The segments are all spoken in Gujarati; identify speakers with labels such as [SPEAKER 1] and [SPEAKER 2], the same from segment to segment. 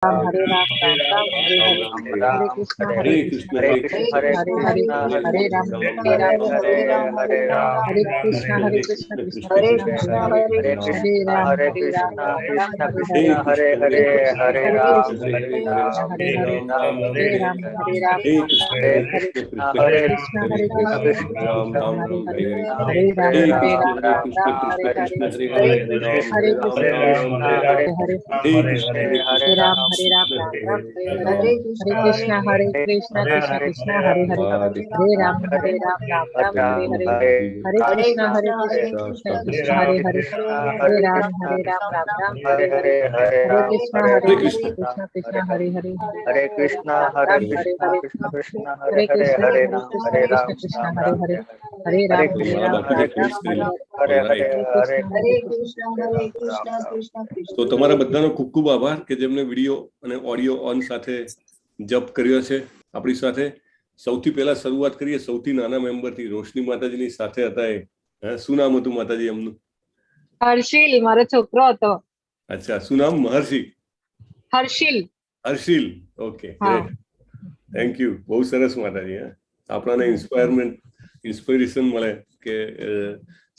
[SPEAKER 1] हरे राम राम राम हरे हरे हरे कृष्ण हरे कृष्ण हरे हरे हरे राम हरे राम हरे कृष्ण कृष्ण कृष्ण हरे राम हरे हरे हरे राम हरे राम हरे कृष्ण हरे राम हरे राम हरे राम राम राम हरे कृष्ण कृष्ण कृष्ण हरे राम राम राम हरे कृष्ण कृष्ण हरे राम राम राम हरे कृष्ण कृष्ण हरे
[SPEAKER 2] कृष्ण
[SPEAKER 1] राम
[SPEAKER 2] कृष्ण
[SPEAKER 1] कृष्ण
[SPEAKER 2] हरे
[SPEAKER 1] कृष्ण कृष्ण हरे राम
[SPEAKER 3] તો તમારા બધાનો ખૂબ ખૂબ આભાર કે જેમને વિડીયો અને ઓડિયો ઓન સાથે જપ કર્યો છે આપણી સાથે. સૌથી પહેલા શરૂઆત કરીએ સૌથી નાના મેમ્બરથી, રોશની માતાજીની સાથે હતા એ. શું નામ હતું માતાજી એમનું?
[SPEAKER 4] હર્ષિલ, મારો છોકરો હતો.
[SPEAKER 3] અચ્છા, શું નામ? Maharshi?
[SPEAKER 4] Harshil.
[SPEAKER 3] Harshil, okay, great, thank you. બહુ સરસ માતાજી. આપણાને ઇન્સ્પિરેશન મળે કે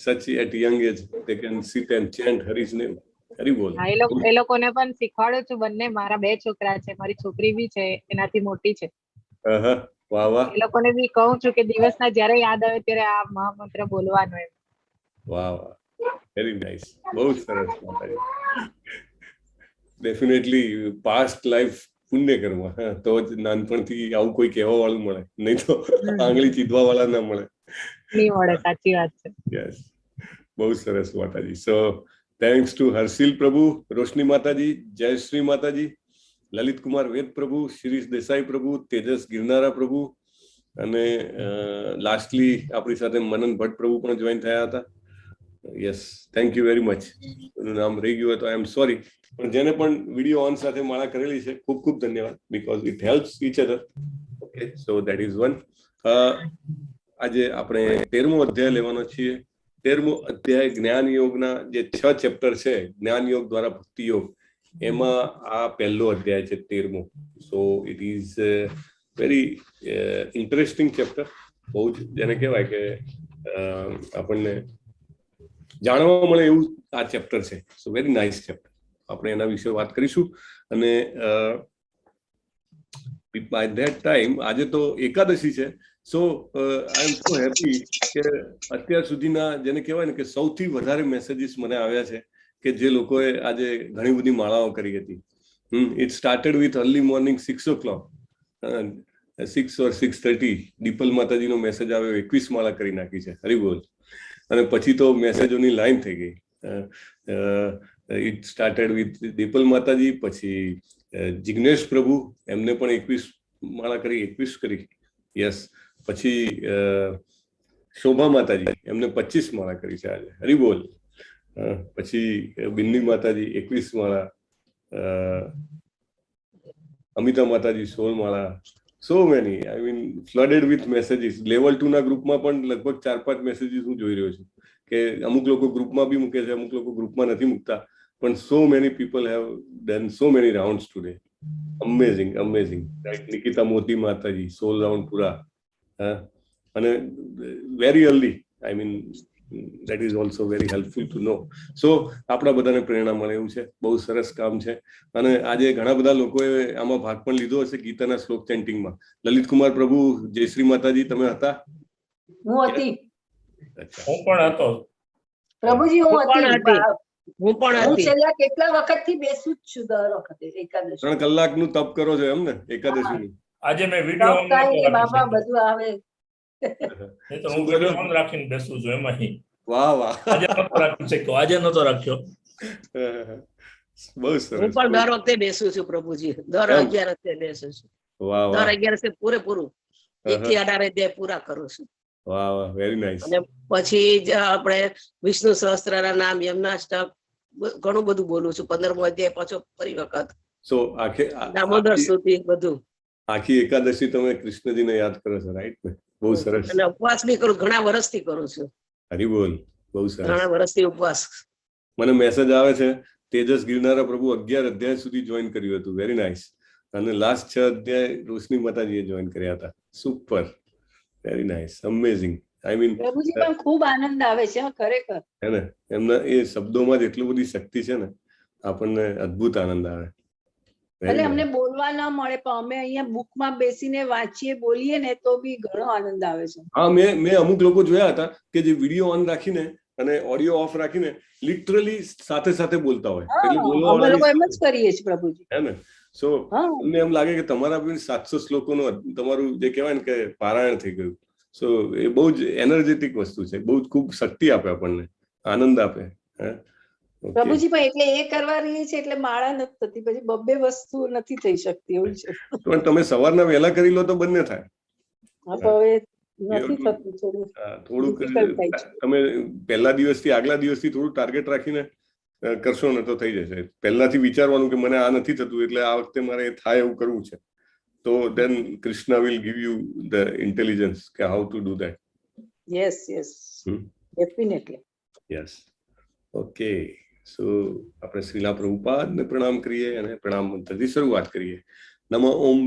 [SPEAKER 3] such at young age they can sit and chant Hari's name. હરી બોલ.
[SPEAKER 4] એ લોકોને પણ શીખવાડું છું. બંને મારા બે છોકરા છે, મારી છોકરી બી છે, એનાથી મોટી છે.
[SPEAKER 3] વાહ વાહ.
[SPEAKER 4] એ લોકોને બી કહું છું કે દિવસના જ્યારે યાદ આવે ત્યારે આ મહામંત્ર બોલવાનો એમ.
[SPEAKER 3] વાહ વાહ, વેરી નાઇસ, બહુ સરસ માતાજી. ડેફિનેટલી પાસ્ટ લાઈફ પુણ્ય કર્મ, તો જ નાનપણથી આવું કોઈ કહેવા વાળું મળે, નહીં તો આંગળી ચીધવા વાળા ના મળે.
[SPEAKER 4] નહીં મળે, સાચી વાત છે.
[SPEAKER 3] યસ, બહુ સરસ માતાજી. સો થેન્ક્સ ટુ હર્ષિલ પ્રભુ, રોશની માતાજી, જયશ્રી માતાજી, લલિત કુમાર વેદ પ્રભુ, શિરીષ દેસાઈ પ્રભુ, તેજસ ગિરનારા પ્રભુ, અને લાસ્ટલી આપણી સાથે મનન ભટ્ટ પ્રભુ પણ જોઈન થયા હતા. Yes, thank you very much. એનું નામ રહી ગયું હોય તો આઈ એમ સોરી, પણ જેને પણ વિડીયો ઓન સાથે માળા કરેલી છે ખૂબ ખૂબ ધન્યવાદ, because it helps each other. Okay, so that is one. આજે આપણે 13મો અધ્યાય લેવાનો છીએ. 13મો અધ્યાય જ્ઞાન યોગના જે 6 ચેપ્ટર છે, જ્ઞાન યોગ દ્વારા ભક્તિ યોગ, એમાં આ પહેલો અધ્યાય છે, 13મો. So it is very interesting chapter. બહુ જ જેને કહેવાય કે આપણને જાણવા મળે એવું આ ચેપ્ટર છે. સો વેરી નાઇસ ચેપ્ટર. આપણે એના વિશે વાત કરીશું. અને બાય ધેટ ટાઈમ આજે તો એકાદશી છે. સો આઈ એમ સો હેપી કે અત્યાર સુધીના જેને કહેવાય ને કે સૌથી વધારે મેસેજીસ મને આવ્યા છે કે જે લોકોએ આજે ઘણી બધી માળાઓ કરી હતી. It started with early morning 6 o'clock, 6 or 6:30 Dipal માતાજીનો મેસેજ આવ્યો, 21 માળા કરી નાખી છે. હરી બોલ. અને પછી તો મેસેજોની લાઈન થઈ ગઈ. ઇટ સ્ટાર્ટેડ વિથ દીપલ માતાજી, પછી જિગ્નેશ પ્રભુ, એમને પણ 21 માળા કરી, 21 કરી. યસ. પછી શોભા માતાજી, એમને 25 માળા કરી છે આજે. હરી બોલ. પછી બિન્ની માતાજી 21 માળા, અમિતા માતાજી 16 માળા. So many, I mean flooded with messages. Level 2 ના ગ્રુપમાં પણ લગભગ 4-5 મેસેજીસ હું જોઈ રહ્યો છું કે અમુક લોકો ગ્રુપમાં બી મૂકે છે, અમુક લોકો ગ્રુપમાં નથી મૂકતા, પણ so many people have done so many rounds today. Amazing, amazing. Right. Nikita મોતી માતાજી 16 રાઉન્ડ પૂરા. અને very early, I mean that is also very helpful to know. So આપણા બધાને પ્રેરણા મળે એવું છે. બહુ સરસ કામ છે. અને આજે ઘણા બધા લોકોએ આમાં ભાગ પણ લીધો હશે ગીતાના શ્લોક ચેન્ટિંગમાં. લલિત કુમાર પ્રભુ, જયશ્રી માતાજી, તમે હતા?
[SPEAKER 5] હું હતી.
[SPEAKER 2] હું પણ હતો.
[SPEAKER 5] પ્રભુજી હું હતી.
[SPEAKER 1] હું પણ હતી.
[SPEAKER 5] છેલ્લા કેટલા વખતથી બેસું જ છું દર વખતે એકાદશી.
[SPEAKER 3] 3 કલાકનું તપ કરો છો એમ ને એકાદશીનું?
[SPEAKER 2] આજે મેં વિડીયો
[SPEAKER 5] બાબા બધું આવે.
[SPEAKER 2] તો હું વિડીયો ઓન રાખીને બેસું છું એમાં.
[SPEAKER 3] વાહ વાહ.
[SPEAKER 2] આજે નતો રાખ્યો.
[SPEAKER 3] બહુ સરસ.
[SPEAKER 1] હું પણ દર વખતે બેસું છું પ્રભુજી. દર 11 બેસું છું.
[SPEAKER 3] વાહ વાહ.
[SPEAKER 1] દર 11 પૂરેપૂરું 1 થી 18 અધ્યાય પૂરા કરું છું.
[SPEAKER 3] વાહ વાહ, વેરી નાઇસ.
[SPEAKER 1] અને પછી આપણે વિષ્ણુ સહસ્ત્રના નામ, યમનાષ્ટક, ઘણું બધું બોલું છું. 15મો અધ્યાય પાછો ફરી વખત.
[SPEAKER 3] સો
[SPEAKER 1] દામોદર સ્તુતિ બધું.
[SPEAKER 3] આખી એકાદશી તમે કૃષ્ણજીને યાદ કરો છો, રાઈટ ને? બહુ સરસ.
[SPEAKER 1] અને ઉપવાસ બી કરું, ઘણા વર્ષથી કરું છું.
[SPEAKER 3] હરી બોલ. બહુ સરસ.
[SPEAKER 1] ઘણા વર્ષથી ઉપવાસ.
[SPEAKER 3] મને મેસેજ આવે છે તેજસ ગિરનારા પ્રભુ 11 અધ્યાય સુધી જોઈન કર્યું હતું. Very nice. અને લાસ્ટ 6 અધ્યાય રોશની માતાજીએ જોઈન કર્યા હતા. Super, very nice, amazing. I mean
[SPEAKER 5] પ્રભુજી પણ ખૂબ આનંદ આવે છે ખરેખર.
[SPEAKER 3] હે ને, એમના એ શબ્દોમાં જ એટલી બધી શક્તિ છે ને, આપણને અદ્ભુત આનંદ આવે.
[SPEAKER 5] એટલે અમને બોલવા ના મળે પણ અમે અહીંયા બુકમાં બેસીને વાંચીએ બોલીએ ને તો બી ઘણો આનંદ આવે છે.
[SPEAKER 3] હા, મેં અમુક લોકો જોયા હતા કે જે વિડીયો ઓન રાખીને અને ઓડિયો ઓફ રાખીને લિટરલી સાથે સાથે બોલતા હોય. એટલે
[SPEAKER 5] અમે લોકો એમ જ કરીએ છીએ પ્રભુજી.
[SPEAKER 3] હે ને, સો તમને એમ લાગે કે તમારા બી 700 શ્લોકોનું તમારું જે કહેવાય ને કે પારાયણ થઈ ગયું. સો એ બહુ જ એનર્જેટિક વસ્તુ છે, બહુ જ ખૂબ શક્તિ આપે આપણને, આનંદ આપે.
[SPEAKER 5] પ્રભુજી પણ એટલે એ કરવા રહીએ છે એટલે માળા નથી થતી, પછી બબ્બે વસ્તુ નથી થઈ શકતી એવું છે.
[SPEAKER 3] પણ તમે સવારના વહેલા કરી લો તો બંને થાય.
[SPEAKER 5] હવે નથી થતું,
[SPEAKER 3] થોડુંક તમે પહેલા દિવસથી આગલા દિવસથી થોડું ટાર્ગેટ રાખીને કરશો ને તો થઈ જશે. પહેલાથી વિચારવાનું કે મને આ નથી થતું એટલે આ વખતે મારે થાય એવું કરવું છે, તો then Krishna will give you the intelligence કે how to do that.
[SPEAKER 5] Yes, definitely.
[SPEAKER 3] Yes. Okay. So આપણે શ્રીલા પ્રભુપાદને પ્રણામ કરીએ અને પ્રણામ મંત્રથી શરૂઆત કરીએ. નમઃ ઓમ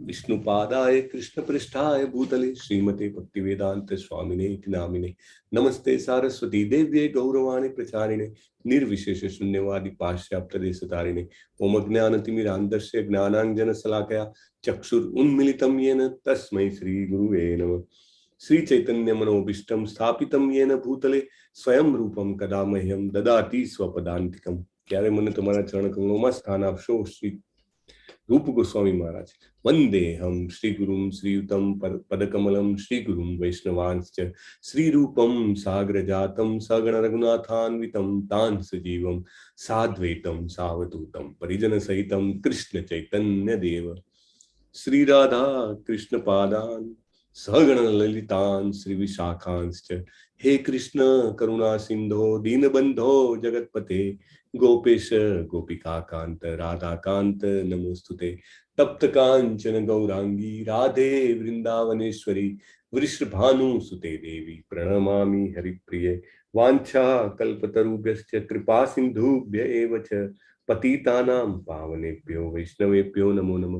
[SPEAKER 3] વિષ્ણુપાદાય કૃષ્ણ પૃષ્ઠાય ભૂતલે શ્રીમતે ભક્તિવેદાંત સ્વામિને નામિને નમસ્તે સારસ્વતી દેવ્યે ગૌરવાણી પ્રચારિણે નિર્વિશેષ શૂન્યવાદી પાશ્ચાત્ય દેશતારિણે ઓમ જ્ઞાનતિમિરાંધસ્ય જ્ઞાનાંજન શલાકયા ચક્ષુર ઉન્મિલિતમ યેન તસ્મૈ શ્રી ગુરુવે નમઃ. શ્રી ચૈતન્ય મનોભીષ્ટમ સ્થાપિતમ યેન ભૂતલે સ્વયં રૂપમ કદા મહ્યમ દદાતિ સ્વપદાંતિકમ. ક્યારે મને તમારા ચરણ કમળોમાં સ્થાન આપશો શ્રી રૂપ ગોસ્વામી મહારાજ. વંદેહમ શ્રી ગુરુમ શ્રીયુતમ પદકમલમ શ્રી ગુરુમ વૈષ્ણવાંશ્ચ શ્રી રૂપમ સાગ્રજાતમ સગણ રઘુનાથાન્વિતમ તાન સજીવમ સાદ્વૈતમ સાવધૂતમ પરિજન સહિતમ કૃષ્ણ ચૈતન્ય દેવ શ્રી રાધા કૃષ્ણ પાદાન સગણ લલિતાન શ્રી વિશાખાંશ્ચ હે કૃષ્ણ કરુણા સિંધો દીનબંધો જગતપતે ગોપેશ ગોપિકાકાંત રાધાકાંત નમોસ્તુતે તપ્ત કાંચન ગૌરાંગી રાધે વૃંદાવનેશ્વરી વૃષભાનુ સુતે દેવી પ્રણમામિ હરિપ્રિયે વાંછા કલ્પતરુભ્યશ્ચ કૃપા સિંધુભ્ય એવ ચ પતિતાનામ પાવનેભ્યો વૈષ્ણવેભ્યો નમો નમઃ.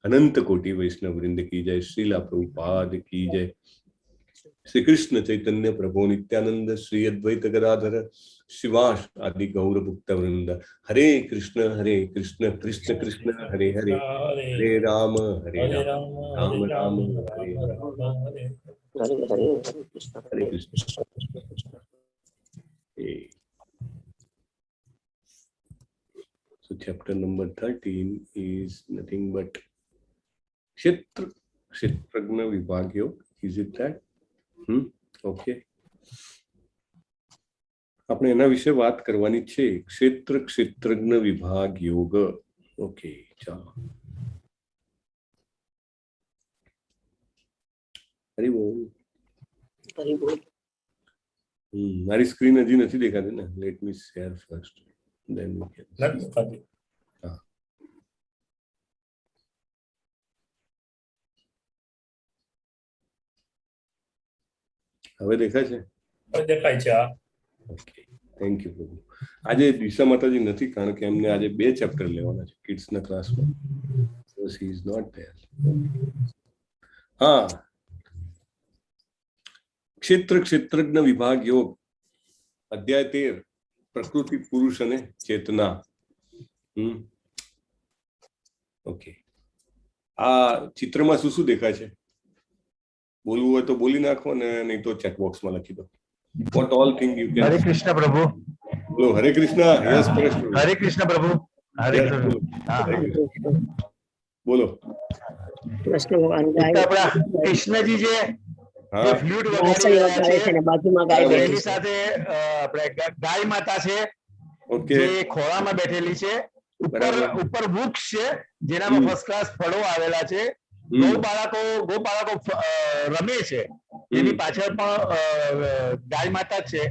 [SPEAKER 3] અનંત કોટી વૈષ્ણવ વૃંદ કી જય. શ્રીલા પ્રભુપાદ કી જય. શ્રી કૃષ્ણ ચૈતન્ય પ્રભુ નિત્યાનંદ શ્રી અદ્વૈત ગદાધર શિવાસ આદિ ગૌર ભુક્ત વૃંદ. હરે કૃષ્ણ કૃષ્ણ કૃષ્ણ હરે હરે હરે રામ રામ રામ હરે હરે Krishna. So chapter number 13 is nothing but Kshetragna Vibhag Yoga. Is it that? Okay. આપણે એના વિશે વાત કરવાની છે. ક્ષેત્રજ્ઞ વિભાગ યોગ. ઓકે, ચાલો. હરી બોલ. મારી સ્ક્રીન હજી નથી દેખાતી ને. Let me share first. Then we can. હવે દેખાય છે?
[SPEAKER 2] દેખાય છે.
[SPEAKER 3] ઓકે, થેન્ક યુ પ્રભુ. આજે દિશા માતાજી નથી કારણ કે એમને આજે 2 ચેપ્ટર લેવાના છે કિડ્સના ક્લાસમાં. So she is not there. હા, ક્ષેત્રજ્ઞ વિભાગ યોગ અધ્યાય 13 પ્રકૃતિ પુરુષ અને ચેતના. ઓકે, આ ચિત્રમાં શું શું દેખાય છે? બોલવું હોય તો બોલી નાખો ને નહીં તો ચેટ બોક્સમાં લખી દો. What all thing you can.
[SPEAKER 6] હરે કૃષ્ણ પ્રભુ.
[SPEAKER 3] બોલો હરે કૃષ્ણ. યસ પરેશ પ્રભુ.
[SPEAKER 6] હરે કૃષ્ણ પ્રભુ. હરે કૃષ્ણ.
[SPEAKER 3] બોલો.
[SPEAKER 1] કૃષ્ણ ભગવાન
[SPEAKER 6] આપણા કૃષ્ણજી જે ફ્લૂટ વગાડે છે
[SPEAKER 1] બાજુમાં ગાય
[SPEAKER 6] એની સાથે આપણે ગાય માતા છે જે ખોળામાં બેઠેલી છે. ઉપર વૃક્ષ છે જેનામાં ફર્સ્ટ ક્લાસ ફળો આવેલા છે. ગોપાળકો રમે છે એની પાછળ પણ ગાય માતા છે.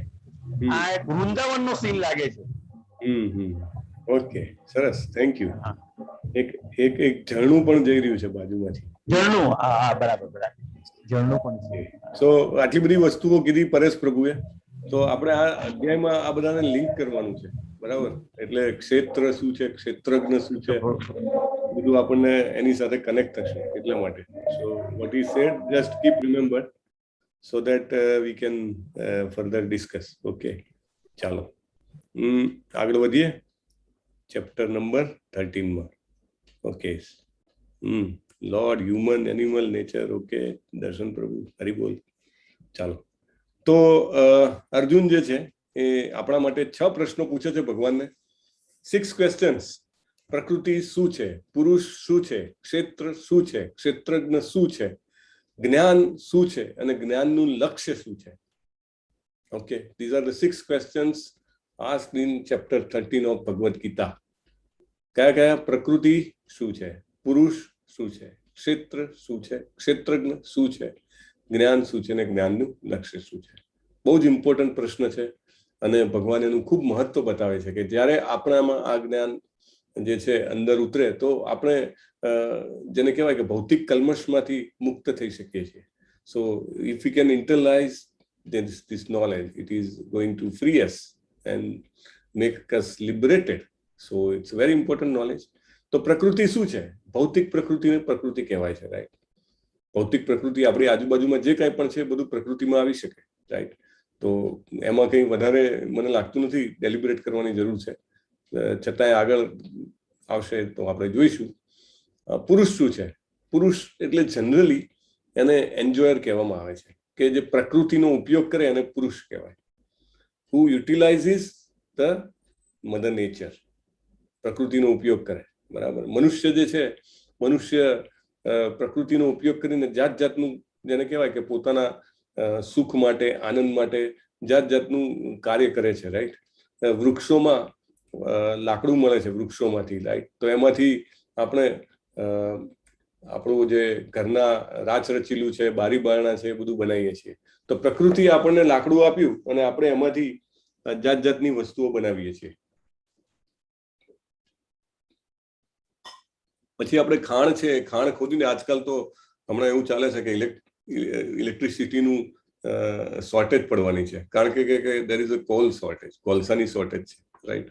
[SPEAKER 6] આ એક વૃંદાવનનો સીન લાગે છે.
[SPEAKER 3] ઓકે, સરસ, થેન્ક યુ. એક ઝરણું પણ જઈ રહ્યું છે બાજુમાંથી.
[SPEAKER 6] ઝરણું, હા બરાબર. ઝરણું પણ છે.
[SPEAKER 3] સો આટલી બધી વસ્તુઓ કીધી પરેશ પ્રભુએ. તો આપણે આ અધ્યાયમાં આ બધાને લિંક કરવાનું છે. બરાબર. એટલે ક્ષેત્ર શું છે, ક્ષેત્રજ્ઞ શું છે, બધું આપણને એની સાથે કનેક્ટ થશે એટલા માટે. So what he said just keep remember so that we can further discuss. Okay, ચાલો આગળ વધીએ ચેપ્ટર નંબર 13 માં. Okay, lord, human, animal, nature. Okay, દર્શન પ્રભુ, હરિ બોલ. ચાલો, તો અર્જુન જે છે એ આપણા માટે 6 પ્રશ્નો પૂછે છે ભગવાનને. 6 questions. પ્રકૃતિ શું છે, પુરુષ શું છે, ક્ષેત્ર શું છે, ક્ષેત્રજ્ઞ શું છે, જ્ઞાન શું છે અને જ્ઞાનનું લક્ષ્ય શું છે. Okay, these are the 6 questions asked in chapter 13 of Bhagavad Gita. કયા કયા? પ્રકૃતિ શું છે, પુરુષ શું છે, ક્ષેત્ર શું છે, ક્ષેત્રજ્ઞ શું છે, જ્ઞાન શું છે અને જ્ઞાનનું લક્ષ્ય શું છે. બહુ જ ઇમ્પોર્ટન્ટ પ્રશ્ન છે અને ભગવાન એનું ખૂબ મહત્વ બતાવે છે કે જ્યારે આપણામાં આ જ્ઞાન જે છે અંદર ઉતરે તો આપણે જેને કહેવાય કે ભૌતિક કલ્મશમાંથી મુક્ત થઈ શકીએ છીએ. So if you can internalize this knowledge, it is going to free us and make us liberated. So it's very important knowledge. તો પ્રકૃતિ શું છે? ભૌતિક પ્રકૃતિને પ્રકૃતિ કહેવાય છે, રાઈટ. ભૌતિક પ્રકૃતિ આપણી આજુબાજુમાં જે કાંઈ પણ છે બધું પ્રકૃતિમાં આવી શકે, રાઈટ. તો એમાં કંઈ વધારે મને લાગતું નથી ડેલિબરેટ કરવાની જરૂર છે, છતાંય આગળ આવશે તો આપણે જોઈશું. પુરુષ શું છે? પુરુષ એટલે જનરલી એને એન્જોયર કહેવામાં આવે છે, કે જે પ્રકૃતિનો ઉપયોગ કરે એને પુરુષ કહેવાય. હુ યુટિલાઇઝિસ ધ મધર નેચર, પ્રકૃતિનો ઉપયોગ કરે, બરાબર. મનુષ્ય જે છે, મનુષ્ય પ્રકૃતિનો ઉપયોગ કરીને જાત જાતનું જેને કહેવાય કે પોતાના સુખ માટે, આનંદ માટે જાત જાતનું કાર્ય કરે છે, રાઈટ. વૃક્ષોમાં લાકડું મળે છે વૃક્ષોમાંથી, રાઈટ. તો એમાંથી આપણે આપણું જે ઘરના રાચ રચીલું છે, બારી બારણા છે, એ બધું બનાવીએ છીએ. તો પ્રકૃતિ આપણને લાકડું આપ્યું અને આપણે એમાંથી જાત જાતની વસ્તુઓ બનાવીએ છીએ. પછી આપણે ખાણ છે, ખાણ ખોદીને, આજકાલ તો હમણાં એવું ચાલે છે કે ઇલેક્ટ્રિસિટીનું શોર્ટેજ પડવાની છે, કારણ કે there is a call shortage, કોલસાની શોર્ટેજ છે, રાઈટ.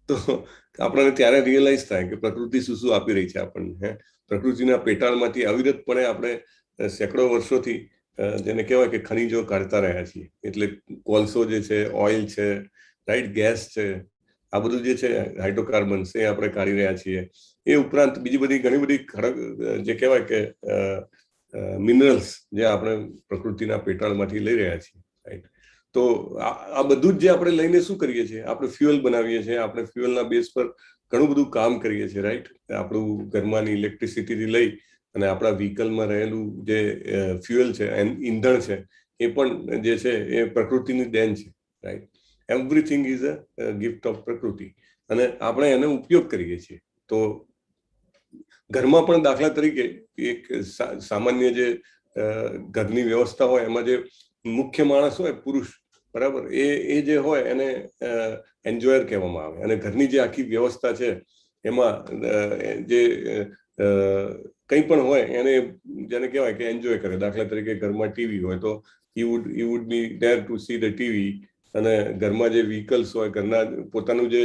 [SPEAKER 3] તો આપણને ત્યારે રિયલાઇઝ થાય કે પ્રકૃતિ શું શું આપી રહી છે આપણને. પ્રકૃતિના પેટાળમાંથી અવિરતપણે આપણે સેંકડો વર્ષોથી જેને કહેવાય કે ખનીજો કાઢતા રહ્યા છીએ. એટલે કોલસો જે છે, ઓઇલ છે, રાઈટ, ગેસ છે, આ બધું જે છે હાઇડ્રોકાર્બન્સ એ આપણે કાઢી રહ્યા છીએ. એ ઉપરાંત બીજી બધી ઘણી બધી જે કહેવાય કે મિનરલ્સ જે આપણે પ્રકૃતિના પેટાળમાંથી લઈ રહ્યા છીએ, રાઈટ. તો આ બધું જ જે આપણે લઈને શું કરીએ છીએ? આપણે ફ્યુઅલ બનાવીએ છીએ. આપણે ફ્યુઅલના બેઝ પર ઘણું બધું કામ કરીએ છીએ, રાઈટ. આપણું ઘરમાંની ઇલેક્ટ્રિસિટીથી લઈ અને આપણા વ્હીકલમાં રહેલું જે ફ્યુઅલ છે, ઈંધણ છે, એ પણ જે છે એ પ્રકૃતિની દેન છે, right. Everything is a gift of પ્રકૃતિ અને આપણે એનો ઉપયોગ કરીએ છીએ. તો ઘરમાં પણ દાખલા તરીકે એક સામાન્ય જે ઘરની વ્યવસ્થા હોય એમાં જે મુખ્ય માણસ હોય, પુરુષ, બરાબર, એ જે હોય એને એન્જોયર કહેવામાં આવે. અને ઘરની જે આખી વ્યવસ્થા છે એમાં જે કંઈ પણ હોય એને જેને કહેવાય કે એન્જોય કરે. દાખલા તરીકે ઘરમાં ટીવી હોય તો you would be there two see the TV. અને ઘરમાં જે વ્હીકલ્સ હોય, ઘરના પોતાનું જે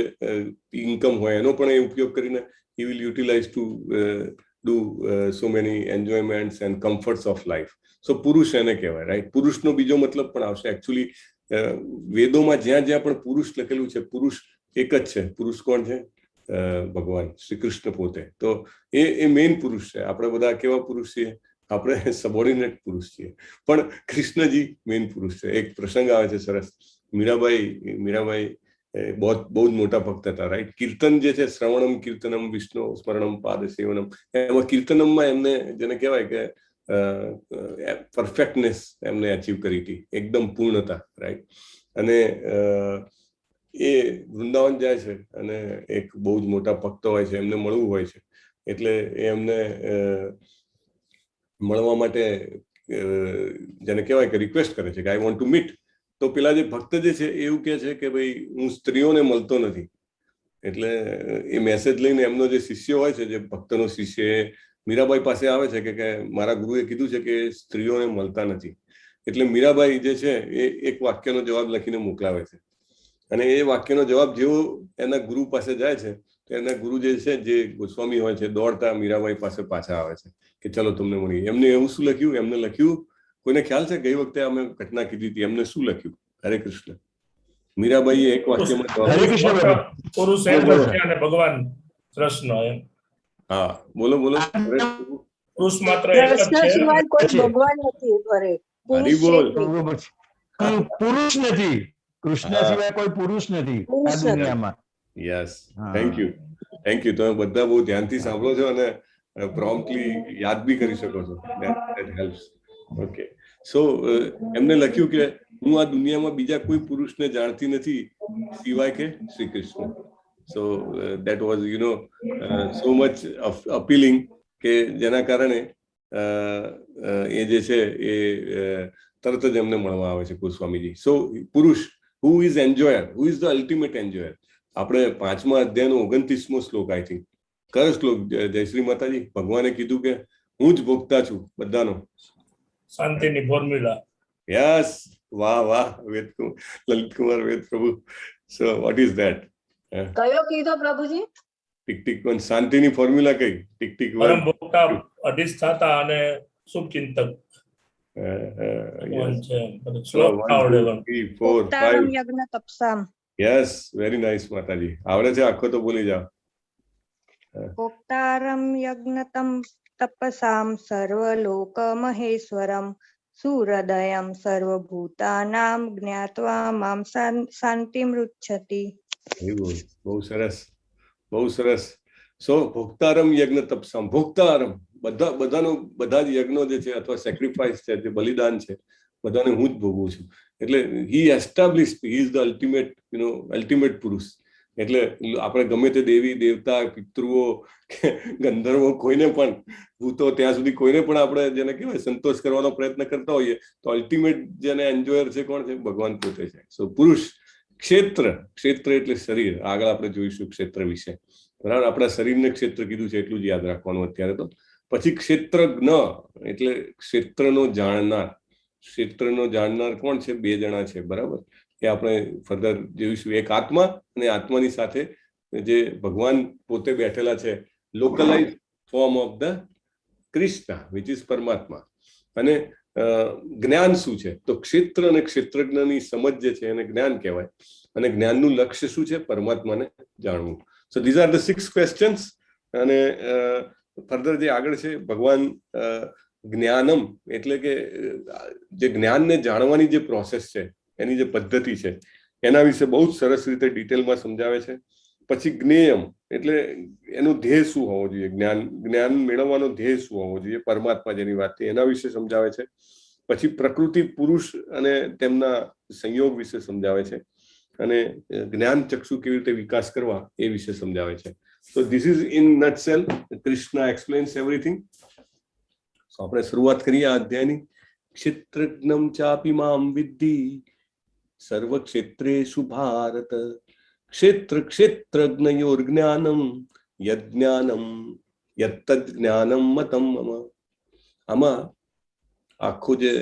[SPEAKER 3] ઇન્કમ હોય એનો પણ એ ઉપયોગ કરીને he will utilize to do so many enjoyments and comforts of life. So પુરુષ એને કહેવાય, રાઈટ. પુરુષનો બીજો મતલબ પણ આવશે. એકચ્યુઅલી વેદોમાં જ્યાં જ્યાં પણ પુરુષ લખેલું છે, પુરુષ એક જ છે. પુરુષ કોણ છે? ભગવાન શ્રી કૃષ્ણ પોતે. તો એ મેઇન પુરુષ છે. આપણે બધા કેવા પુરુષ છીએ? આપણે સબોર્ડિનેટ પુરુષ છીએ, પણ કૃષ્ણજી મેઇન પુરુષ છે. એક પ્રસંગ આવે છે સરસ. મીરાબાઈ બહુ જ મોટા ભક્ત હતા, રાઈટ. કીર્તન જે છે, શ્રવણમ કીર્તનમ વિષ્ણુ સ્મરણમ પાદ સેવનમ, એમાં કીર્તનમમાં એમને જેને કહેવાય કે પરફેક્ટનેસ એમને અચીવ કરી હતી, એકદમ પૂર્ણતા, રાઈટ. અને એ વૃંદાવન જાય છે અને એક બહુ જ મોટા ભક્ત હોય છે, એમને મળવું હોય છે. એટલે એમને મળવા માટે જેને કહેવાય કે રિક્વેસ્ટ કરે છે કે આઈ વોન્ટ ટુ મીટ. તો પેલા જે ભક્ત જે છે એવું કહે છે કે ભાઈ હું સ્ત્રીઓને મળતો નથી. એટલે એ મેસેજ લઈને એમનો જે શિષ્ય હોય છે, જે ભક્તનો શિષ્ય, એ મીરાબાઈ પાસે આવે છે કે મારા ગુરુએ કીધું છે કે સ્ત્રીઓને મળતા નથી. એટલે મીરાબાઈ જે છે એ એક વાક્યનો જવાબ લખીને મોકલાવે છે અને એ વાક્યનો જવાબ જેવો એના ગુરુ પાસે જાય છે તો એના ગુરુ જે છે, જે ગોસ્વામી હોય છે, દોડતા મીરાબાઈ પાસે પાછા આવે છે કે ચલો તમને મળીએ. એમને એવું શું લખ્યું? એમને લખ્યું, કોઈને ખ્યાલ છે? ગઈ વખતે અમે ઘટના કીધી હતી, એમને શું લખ્યું? હરે કૃષ્ણ. મીરાબાઈએ એક વાક્યમાં
[SPEAKER 6] હરે કૃષ્ણ
[SPEAKER 2] પુરુષ એક જ છે અને ભગવાન કૃષ્ણ એમ.
[SPEAKER 3] હા, બોલો બોલો.
[SPEAKER 2] પુરુષ માત્ર એક જ
[SPEAKER 5] કૃષ્ણ
[SPEAKER 2] છે.
[SPEAKER 5] સિવાય કોઈ ભગવાન નથી. અરે
[SPEAKER 3] હરી બોલ.
[SPEAKER 6] પુરુષ નથી, કૃષ્ણ સિવાય કોઈ પુરુષ નથી આ દુનિયામાં.
[SPEAKER 3] Yes, thank you, thank you. તમે બધા બહુ ધ્યાનથી સાંભળો છો અને પ્રોમ્પ્ટલી યાદ બી કરી શકો છો. That helps. ઓકે, સો એમને લખ્યું કે હું આ દુનિયામાં બીજા કોઈ પુરુષને જાણતી નથી સિવાય કે શ્રી કૃષ્ણ. સો that was so much appealing કે જેના કારણે એ જે છે એ તરત જ એમને મળવા આવે છે ગોસ્વામીજી. સો પુરુષ, who is enjoyer, who is the ultimate enjoyer. આપણે 5મા અધ્યાયનો 29મો શ્લોક, આઈ થિંક. કયો શ્લોક જયશ્રી માતાજી? ભગવાને કીધું કે હું જ ભોગતા છું બધાનો.
[SPEAKER 2] શાંતિની ફોર્મ્યુલા.
[SPEAKER 3] યસ, વાહ વાહ Lalit Kumar Ved Prabhu. So what is that?
[SPEAKER 5] કયો કીધો પ્રભુજી?
[SPEAKER 3] Tick tick one. શાંતિની ફોર્મ્યુલા કઈ? Tick tick one.
[SPEAKER 2] પરમ ભોગતા, અધિષ્ઠાતા અને શુભચિંતક.
[SPEAKER 3] યસ, વેરી નાઇસ માતાજી. આવડે છે આખો તો બોલી જાઓ.
[SPEAKER 1] ભોક્તારમ યજ્ઞતમ તપસામ સર્વલોક મહેશ્વરમ સુહૃદયમ સર્વભૂતાનામ જ્ઞાત્વા મામ શાંતિમૃચ્છતિ.
[SPEAKER 3] બહુ સરસ, બહુ સરસ. સો ભોક્તારમ યજ્ઞ તપસામ. ભોક્તારમ, બધા જ યજ્ઞો જે છે અથવા સેક્રિફાઈસ છે, જે બલિદાન છે, બધાને હું જ ભોગવું છું. એટલે he established, he is the ultimate પુરુષ. એટલે આપણે ગમે તે દેવી દેવતા, પિતૃઓ કે ગંધર્વો, કોઈને પણ, ભૂતો, ત્યાં સુધી કોઈને પણ આપણે જેને કહેવાય સંતોષ કરવાનો પ્રયત્ન કરતા હોઈએ તો અલ્ટિમેટ જેને એન્જોયર છે કોણ છે? ભગવાન પોતે છે. સો પુરુષ. ક્ષેત્ર, ક્ષેત્ર એટલે શરીર. આગળ આપણે જોઈશું ક્ષેત્ર વિશે, બરાબર. આપણા શરીરને ક્ષેત્ર કીધું છે એટલું જ યાદ રાખવાનું અત્યારે તો. પછી ક્ષેત્રજ્ઞ એટલે ક્ષેત્રનો જાણનાર. ક્ષેત્રનો જાણનાર કોણ છે? 2 જણા છે, બરાબર. એ આપણે ફર્ધર જોઈશું. એક આત્મા, અને આત્માની સાથે જે ભગવાન પોતે બેઠેલા છે, localize form of the Krishna, which is પરમાત્મા. અને જ્ઞાન શું છે? તો ક્ષેત્ર અને ક્ષેત્રજ્ઞની સમજ જે છે એને જ્ઞાન કહેવાય. અને જ્ઞાનનું લક્ષ્ય શું છે? પરમાત્માને જાણવું. સો ધીઝ આર ધ 6 ક્વેશ્ચન્સ. અને ફર્ધર જે આગળ છે, ભગવાન જ્ઞાનમ એટલે કે જે જ્ઞાનને જાણવાની જે પ્રોસેસ છે, એની જે પદ્ધતિ છે, એના વિશે બહુ જ સરસ રીતે ડિટેલમાં સમજાવે છે. પછી જ્ઞેયમ એટલે એનું ધ્યેય શું હોવો જોઈએ, જ્ઞાન મેળવવાનો ધ્યેય શું હોવો જોઈએ, પરમાત્મા જેની વાત છે એના વિશે સમજાવે છે. પછી પ્રકૃતિ, પુરુષ અને તેમના સંયોગ વિશે સમજાવે છે. અને જ્ઞાન ચક્ષુ કેવી રીતે વિકાસ કરવા એ વિશે સમજાવે છે. So this is in nutshell, Krishna explains everything. So આપણે શરૂઆત કરીએ આ અધ્યાયની. ક્ષેત્રજ્ઞમ ચાપી મામ વિદ્ધિ સર્વ ક્ષેત્રેષુ ભારત ક્ષેત્રજ્ઞયોર જ્ઞાનમ યજ્ઞાનમ યત્તજ્ઞાનમ મતમ મમ. આમાં આખો જે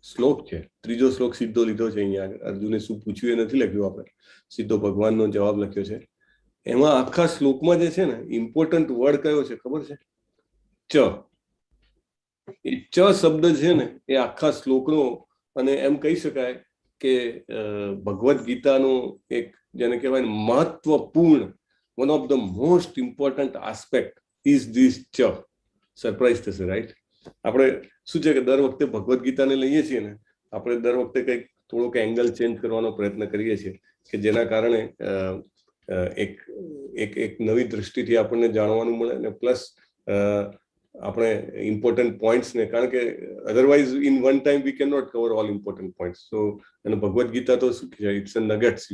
[SPEAKER 3] શ્લોક છે, 3જો શ્લોક સીધો લીધો છે. અહીંયા અર્જુને શું પૂછ્યું એ નથી લખ્યું, આપણે સીધો ભગવાનનો જવાબ લખ્યો છે. એમાં આખા શ્લોકમાં જે છે ને ઇમ્પોર્ટન્ટ વર્ડ કયો છે ખબર છે? ચ. એ ચ શબ્દ છે ને એ આખા શ્લોકનો, અને એમ કહી શકાય કે ભગવદ્ ગીતાનો એક જેને કહેવાય મહત્વપૂર્ણ, one of the most important aspect is this ચ. સરપ્રાઈઝ થશે, રાઈટ? આપણે શું છે કે દર વખતે ભગવદ્ ગીતાને લઈએ છીએ ને, આપણે દર વખતે કંઈક થોડોક એંગલ ચેન્જ કરવાનો પ્રયત્ન કરીએ છીએ કે જેના કારણે એક નવી દ્રષ્ટિથી આપણને જાણવાનું મળે. અને પ્લસ આપણે ઇમ્પોર્ટન્ટ પોઈન્ટ્સને, કારણ કે otherwise in one time we can not cover all important points. So અને ભગવદ્ ગીતા તો શું છે, it's a nuggets,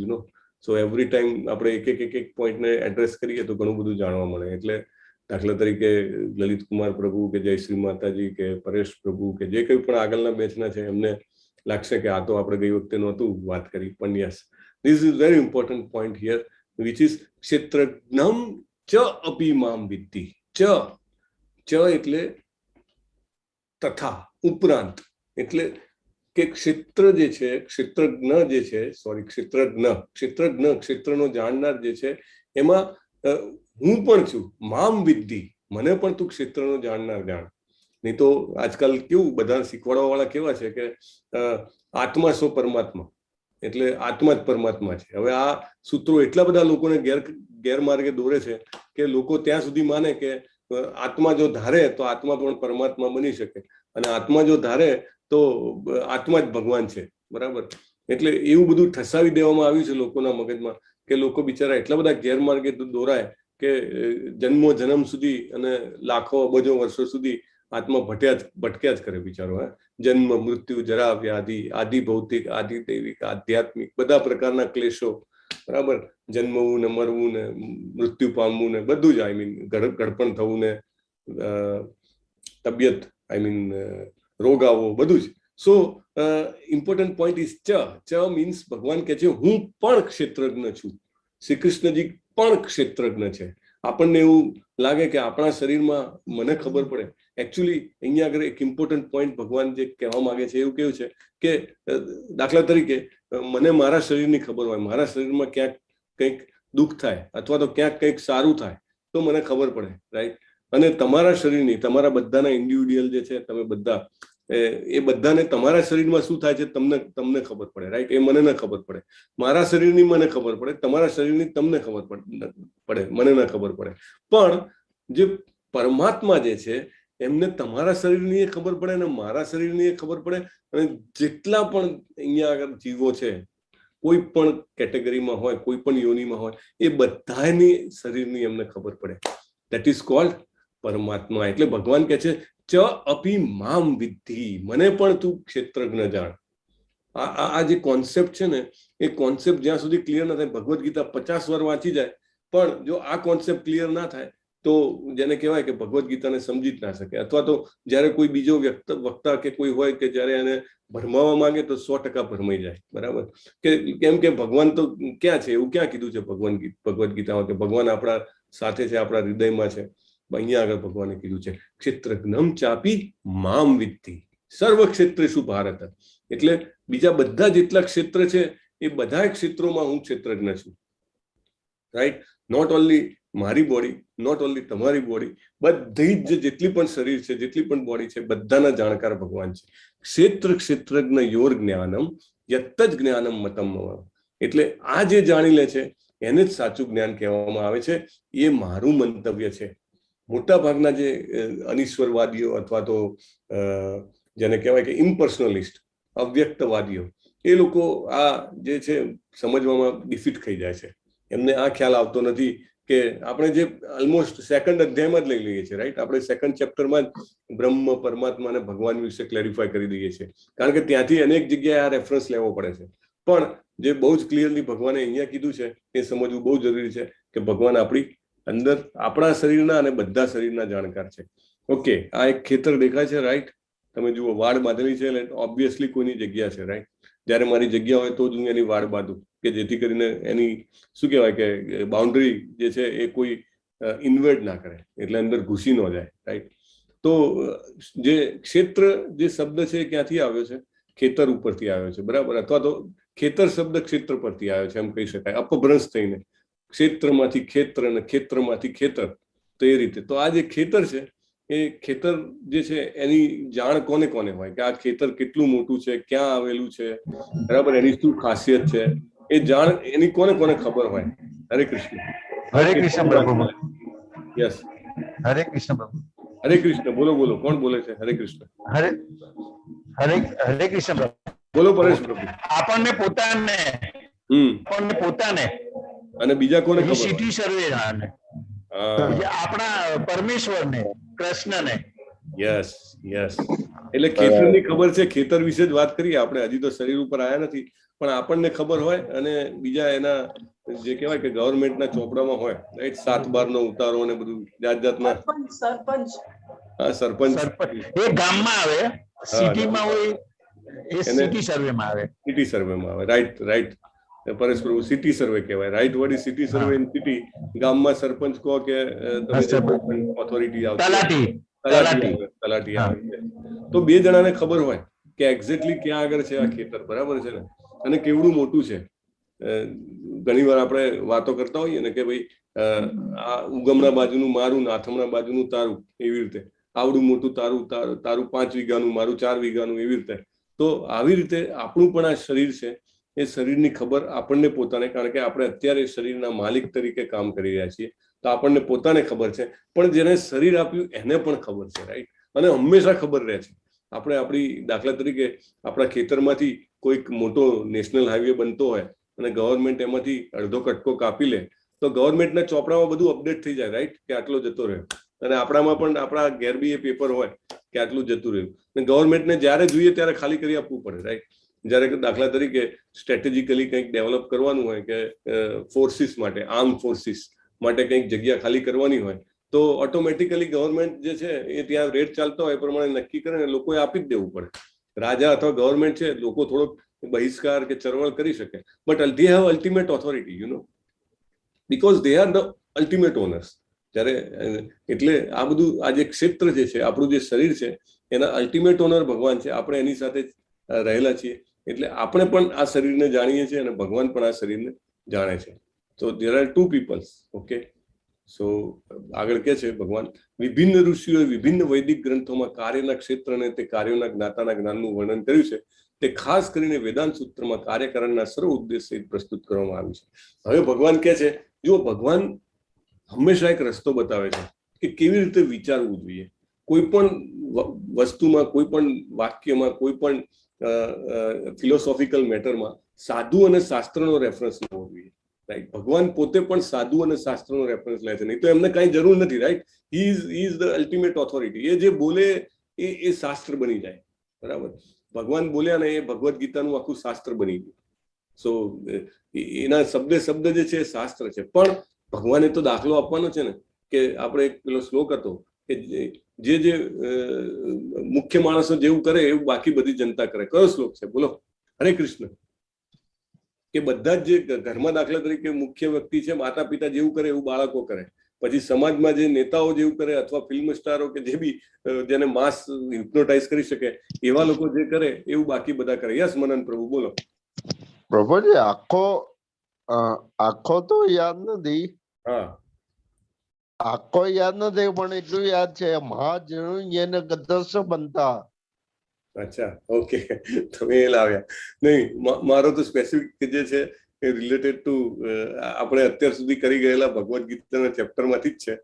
[SPEAKER 3] so every time આપણે એક પોઈન્ટને એડ્રેસ કરીએ તો ઘણું બધું જાણવા મળે. એટલે દાખલા તરીકે લલિત કુમાર પ્રભુ કે જયશ્રી માતાજી કે પરેશ પ્રભુ કે જે કંઈ પણ આગળના બેચના છે, એમને લાગશે કે આ તો આપણે ગઈ વખતે નહોતું વાત કરી, પણ yes, this is very important point here, which is ક્ષેત્રજ્ઞમ ચ અપી મામ વિદ્ધિ. ચ એટલે તથા, ઉપરાંત, એટલે કે ક્ષેત્ર જે છે, ક્ષેત્રજ્ઞ જે છે, સોરી ક્ષેત્રનો જાણનાર જે છે, એમાં હું પણ છું. મામ વિદ્ધિ, મને પણ તું ક્ષેત્રનો જાણનાર જાણ. નહીં તો આજકાલ કેવું બધા શીખવાડવા વાળા કેવા છે કે આત્મા સો પરમાત્મા, એટલે આત્મા જ પરમાત્મા છે. હવે આ સૂત્રો એટલા બધા લોકોને ગેરમાર્ગે દોરે છે કે લોકો ત્યાં સુધી માને કે આત્મા જો ધારે તો આત્મા પણ પરમાત્મા બની શકે, અને આત્મા જો ધારે તો આત્મા જ ભગવાન છે. બરાબર? એટલે એવું બધું ઠસાવી દેવામાં આવ્યું છે લોકોના મગજમાં કે લોકો બિચારા એટલા બધા ગેરમાર્ગે દોરાય કે જન્મ સુધી અને લાખો અબજો વર્ષો સુધી આત્મા ભટક્યા જ કરે બિચારો. જન્મ, મૃત્યુ, જરા, વ્યાધિ, આદિ ભૌતિક, આદિ દૈવિક, આધ્યાત્મિક, બધા પ્રકારના ક્લેશો. બરાબર? જન્મવું ને મરવું ને મૃત્યુ પામવું ને બધું જ, આઈ મીન ગળપણ થવું ને તબિયત, આઈ મીન રોગ આવવો, બધું જ. સો ઇમ્પોર્ટન્ટ પોઈન્ટ ઇઝ ચ મીન્સ ભગવાન કહે છે હું પણ ક્ષેત્રજ્ઞ છું. શ્રી કૃષ્ણજી પણ ક્ષેત્રજ્ઞ છે. આપણને એવું લાગે કે આપણા શરીરમાં મને ખબર પડે. એકચ્યુઅલી અહીંયા આગળ એક ઇમ્પોર્ટન્ટ પોઈન્ટ ભગવાન જે કહેવા માંગે છે એવું કેવું છે કે દાખલા તરીકે મને મારા શરીરની ખબર હોય, મારા શરીરમાં ક્યાંક કંઈક દુઃખ થાય અથવા તો ક્યાંક કંઈક સારું થાય તો મને ખબર પડે, રાઈટ? અને તમારા શરીરની, તમારા બધાના ઇન્ડિવિડ્યુઅલ જે છે, તમે બધા એ બધાને તમારા શરીરમાં શું થાય છે તમને ખબર પડે, રાઈટ? એ મને ન ખબર પડે. મારા શરીરની મને ખબર પડે, તમારા શરીરની તમને ખબર પડે, મને ન ખબર પડે. પણ જે પરમાત્મા જે છે એમને તમારા શરીરની ખબર પડે અને મારા શરીરની ખબર પડે, અને જેટલા પણ અહીંયા આગળ જીવો છે કોઈ પણ કેટેગરીમાં હોય, કોઈ પણ યોનિમાં હોય, એ બધાની શરીરની એમને ખબર પડે. ધેટ ઇઝ કોલ્ડ પરમાત્મા. એટલે ભગવાન કહે છે ચ અપી મામ વિદ્ધિ, મને પણ તું ક્ષેત્રજ્ઞ જાણ. આ જે કોન્સેપ્ટ છે ને, એ કોન્સેપ્ટ જ્યાં સુધી ક્લિયર ના થાય, ભગવદ્ ગીતા 50 વાર વાંચી જાય પણ જો આ કોન્સેપ્ટ ક્લિયર ના થાય તો જેને કહેવાય કે ભગવદ્ ગીતાને સમજી જ ના શકે. અથવા તો જ્યારે કોઈ બીજો વક્તા કે કોઈ હોય કે જ્યારે એને ભરમાવા માંગે તો 100% ભરમાઈ જાય. બરાબર? કેમ કે ભગવાન તો ક્યાં છે? એવું ક્યાં કીધું છે ભગવદ્ ગીતામાં કે ભગવાન આપણા સાથે છે, આપણા હૃદયમાં છે? અહીંયા આગળ ભગવાને કીધું છે ક્ષેત્રજ્ઞમ ચાપી મામ વિદ્ધિ સર્વ ક્ષેત્રેષુ ભારત. એટલે બીજા બધા જેટલા ક્ષેત્ર છે એ બધા ક્ષેત્રોમાં હું ક્ષેત્રજ્ઞ છું, રાઈટ? નોટ ઓનલી મારી બોડી, નોટ ઓનલી તમારી બોડી, બધી જ જેટલી પણ શરીર છે, જેટલી પણ બોડી છે, બધાના જાણકાર ભગવાન છે. ક્ષેત્રજ્ઞ યોર જ્ઞાનમ યત્ત જ જ્ઞાનમ મતમ. એટલે આ જે જાણી લે છે એને જ સાચું જ્ઞાન કહેવામાં આવે છે. એ મારું મંતવ્ય છે. મોટા ભાગના જે અનિશ્વરવાદીઓ અથવા તો જેને કહેવાય કે ઇમ્પર્સનલિસ્ટ, અવ્યક્તવાદીઓ, એ લોકો આ જે છે સમજવામાં ડિફીટ થઈ જાય છે. એમને આ ખ્યાલ આવતો નથી કે આપણે જે ઓલમોસ્ટ સેકન્ડ અધ્યાયમાં જ લઈ લઈએ છીએ, રાઈટ? આપણે સેકન્ડ ચેપ્ટરમાં જ બ્રહ્મ, પરમાત્મા અને ભગવાન વિશે ક્લેરિફાય કરી દઈએ છીએ, કારણ કે ત્યાંથી અનેક જગ્યાએ આ રેફરન્સ લેવો પડે છે. પણ જે બહુ જ ક્લિયરલી ભગવાને અહીંયા કીધું છે એ સમજવું બહુ જરૂરી છે કે ભગવાન આપણી અંદર, આપણા શરીરના અને બધા શરીરના જાણકાર છે. ઓકે, આ એક ખેતર દેખાય છે, રાઈટ? તમે જુઓ, વાડ બાંધેલી છે, એટલે ઓબ્વિયસલી કોઈની જગ્યા છે, રાઈટ? જ્યારે મારી જગ્યા હોય તો જ હું એની વાડ બાંધું, કે જેથી કરીને એની શું કહેવાય કે બાઉન્ડ્રી જે છે એ કોઈ ઇન્વેડ ના કરે, એટલે અંદર ઘૂસી ન જાય, રાઈટ? તો જે ક્ષેત્ર જે શબ્દ છે એ ક્યાંથી આવ્યો છે? ખેતર ઉપરથી આવ્યો છે, બરાબર? અથવા તો ખેતર શબ્દ ક્ષેત્ર પરથી આવ્યો છે, એમ કહી શકાય, અપભ્રંશ થઈને. ક્ષેત્રમાંથી ખેતર અને ખેતરમાંથી ખેતર, તો એ રીતે. તો આ જે ખેતર છે એ ખેતર જે છે એની જાણ કોને કોને હોય કે આ ખેતર કેટલું મોટું છે, ક્યાં આવેલું છે, બરાબર? એની શું ખાસિયત છે, એ જાણ એની કોને કોને ખબર હોય? હરે કૃષ્ણ.
[SPEAKER 6] હરે કૃષ્ણ પ્રભુ.
[SPEAKER 3] યસ,
[SPEAKER 6] હરે કૃષ્ણ પ્રભુ.
[SPEAKER 3] હરે કૃષ્ણ. બોલો બોલો, કોણ બોલે છે? હરે કૃષ્ણ.
[SPEAKER 6] હરે કૃષ્ણ પ્રભુ.
[SPEAKER 3] બોલો પરેશ પ્રભુ.
[SPEAKER 6] આપણને પોતાને
[SPEAKER 3] અને બીજા કોને ખબર?
[SPEAKER 6] સિટી સર્વે આપણા પરમેશ્વરને, કૃષ્ણને.
[SPEAKER 3] Yes yes. એટલે ખેતરની ખબર છે. ખેતર વિશે જ વાત કરીએ આપણે. હજી તો શરીર ઉપર આવ્યા નથી, પણ આપણને ખબર હોય અને બીજા એના જે કહેવાય કે ગવર્મેન્ટના ચોપડામાં હોય, રાઈટ? 7/12 નો ઉતારો અને બધું જાત જાતના.
[SPEAKER 5] સરપંચ.
[SPEAKER 3] હા, સરપંચ.
[SPEAKER 6] એ ગામમાં આવે, સિટીમાં હોય એ સિટી સર્વેમાં આવે.
[SPEAKER 3] સિટી સર્વેમાં આવે, રાઈટ રાઈટ. પરેશ પ્રભુ, સિટી સર્વે કહેવાય, રાઈટ? વડી સિટી સર્વે ઇન સિટી. ગામમાં સરપંચ કહો કે ઓથોરિટી આવે, તલાટી આવે. તો 2 જણાને ખબર હોય કે એક્ઝેક્ટલી ક્યાં આગળ છે આ ખેતર, બરાબર છે ને, અને કેવડું મોટું છે. ઘણી વાર આપણે વાતો કરતા હોઈએ ને કે ભાઈ આ ઉગમના બાજુનું મારું, આથમણા બાજુનું તારું, એવી રીતે આવડું મોટું તારું, તારું 5 વીઘાનું, મારું 4 વીઘાનું, એવી રીતે. તો આવી રીતે આપણું પણ આ શરીર છે, એ શરીરની ખબર આપણને પોતાને, કારણ કે આપણે અત્યારે શરીરના માલિક તરીકે કામ કરી રહ્યા છીએ, તો આપણને પોતાને ખબર છે, પણ જેને શરીર આપ્યું એને પણ ખબર છે, રાઈટ. અને હંમેશા ખબર રહે છે. આપણે આપણી, દાખલા તરીકે આપણા ખેતરમાંથી કોઈક મોટો નેશનલ હાઈવે બનતો હોય અને ગવર્મેન્ટ એમાંથી અડધો કટકો કાપી લે, તો ગવર્મેન્ટના ચોપડામાં બધું અપડેટ થઈ જાય, રાઈટ, કે આટલો જતો રહ્યો. અને આપણામાં પણ આપણા ઘેર બી એ પેપર હોય કે આટલું જતું રહ્યું. અને ગવર્મેન્ટને જ્યારે જોઈએ ત્યારે ખાલી કરી આપવું પડે, રાઈટ. જ્યારે દાખલા તરીકે સ્ટ્રેટેજિકલી કંઈક ડેવલપ કરવાનું હોય કે ફોર્સિસ માટે, આર્મ ફોર્સિસ માટે કંઈક જગ્યા ખાલી કરવાની હોય, તો ઓટોમેટિકલી ગવર્મેન્ટ જે છે એ ત્યાં રેટ ચાલતો હોય એ પ્રમાણે નક્કી કરે ને લોકોએ આપી જ દેવું પડે. રાજા અથવા ગવર્મેન્ટ છે, લોકો થોડોક બહિષ્કાર કે ચળવળ કરી શકે, but they have ultimate authority, you know, because they are the ultimate owners. જ્યારે એટલે આ બધું, આ જે ક્ષેત્ર જે છે, આપણું જે શરીર છે, એના અલ્ટિમેટ ઓનર ભગવાન છે. આપણે એની સાથે રહેલા છીએ, એટલે આપણે પણ આ શરીરને જાણીએ છીએ અને ભગવાન પણ આ શરીરને જાણે છે. તો there are two peoples, okay. સો આગળ કે છે ભગવાન, વિભિન્ન ઋષિઓએ વિભિન્ન વૈદિક ગ્રંથોમાં કાર્યના ક્ષેત્રને તે કાર્યોના જ્ઞાતાના જ્ઞાનનું વર્ણન કર્યું છે. તે ખાસ કરીને વેદાંત સૂત્રમાં કાર્યકારણના સર્વ ઉદ્દેશ્ય પ્રસ્તુત કરવામાં આવ્યું છે. હવે ભગવાન કે છે, જો ભગવાન હંમેશા એક રસ્તો બતાવે છે કે કેવી રીતે વિચારવું જોઈએ. કોઈ પણ વસ્તુમાં, કોઈ પણ વાક્યમાં, કોઈ પણ ફિલોસોફિકલ મેટરમાં સાધુ અને શાસ્ત્રનો રેફરન્સ લેવો જોઈએ, રાઈટ. ભગવાન પોતે પણ સાધુ અને શાસ્ત્રનો રેફરન્સ લે છે, નહીં તો એમને કાંઈ જરૂર નથી, right. He is the ultimate authority. એ જે બોલે એ શાસ્ત્ર બની જાય, બરાબર. ભગવાન બોલ્યા ને એ ભગવદ્ ગીતાનું આખું શાસ્ત્ર બની ગયું. સો એના શબ્દે શબ્દ જે છે એ શાસ્ત્ર છે. પણ ભગવાને તો દાખલો આપવાનો છે ને, કે આપણે એક પેલો શ્લોક હતો કે જે મુખ્ય માણસો જેવું કરે એવું બાકી બધી જનતા કરે. કયો શ્લોક છે બોલો? હરે કૃષ્ણ. કે બધા જ જે ઘરમાં દાખલા તરીકે મુખ્ય વ્યક્તિ છે, માતા પિતા જેવું કરે એવું બાળકો કરે. પછી સમાજમાં જે નેતાઓ જેવું કરે, અથવા ફિલ્મ સ્ટારો કે જે બી જેને માસ હિપ્નોટાઇઝ કરી શકે એવા લોકો જે કરે એવું બાકી બધા કરે. યસ મનન પ્રભુ બોલો.
[SPEAKER 7] પ્રભુજી આખો તો યાદ નથી.
[SPEAKER 3] હા,
[SPEAKER 7] આખો યાદ નથી, પણ એટલું યાદ છે મહાજન એને ગદર્શ બનતા.
[SPEAKER 3] અચ્છા, ઓકે, તમે એ લાવ્યા. નહીં, મારો તો સ્પેસિફિક જે છે એ રિલેટેડ ટુ આપણે અત્યાર સુધી કરી ગયેલા ભગવદ્ ગીતાના ચેપ્ટરમાંથી જ છે.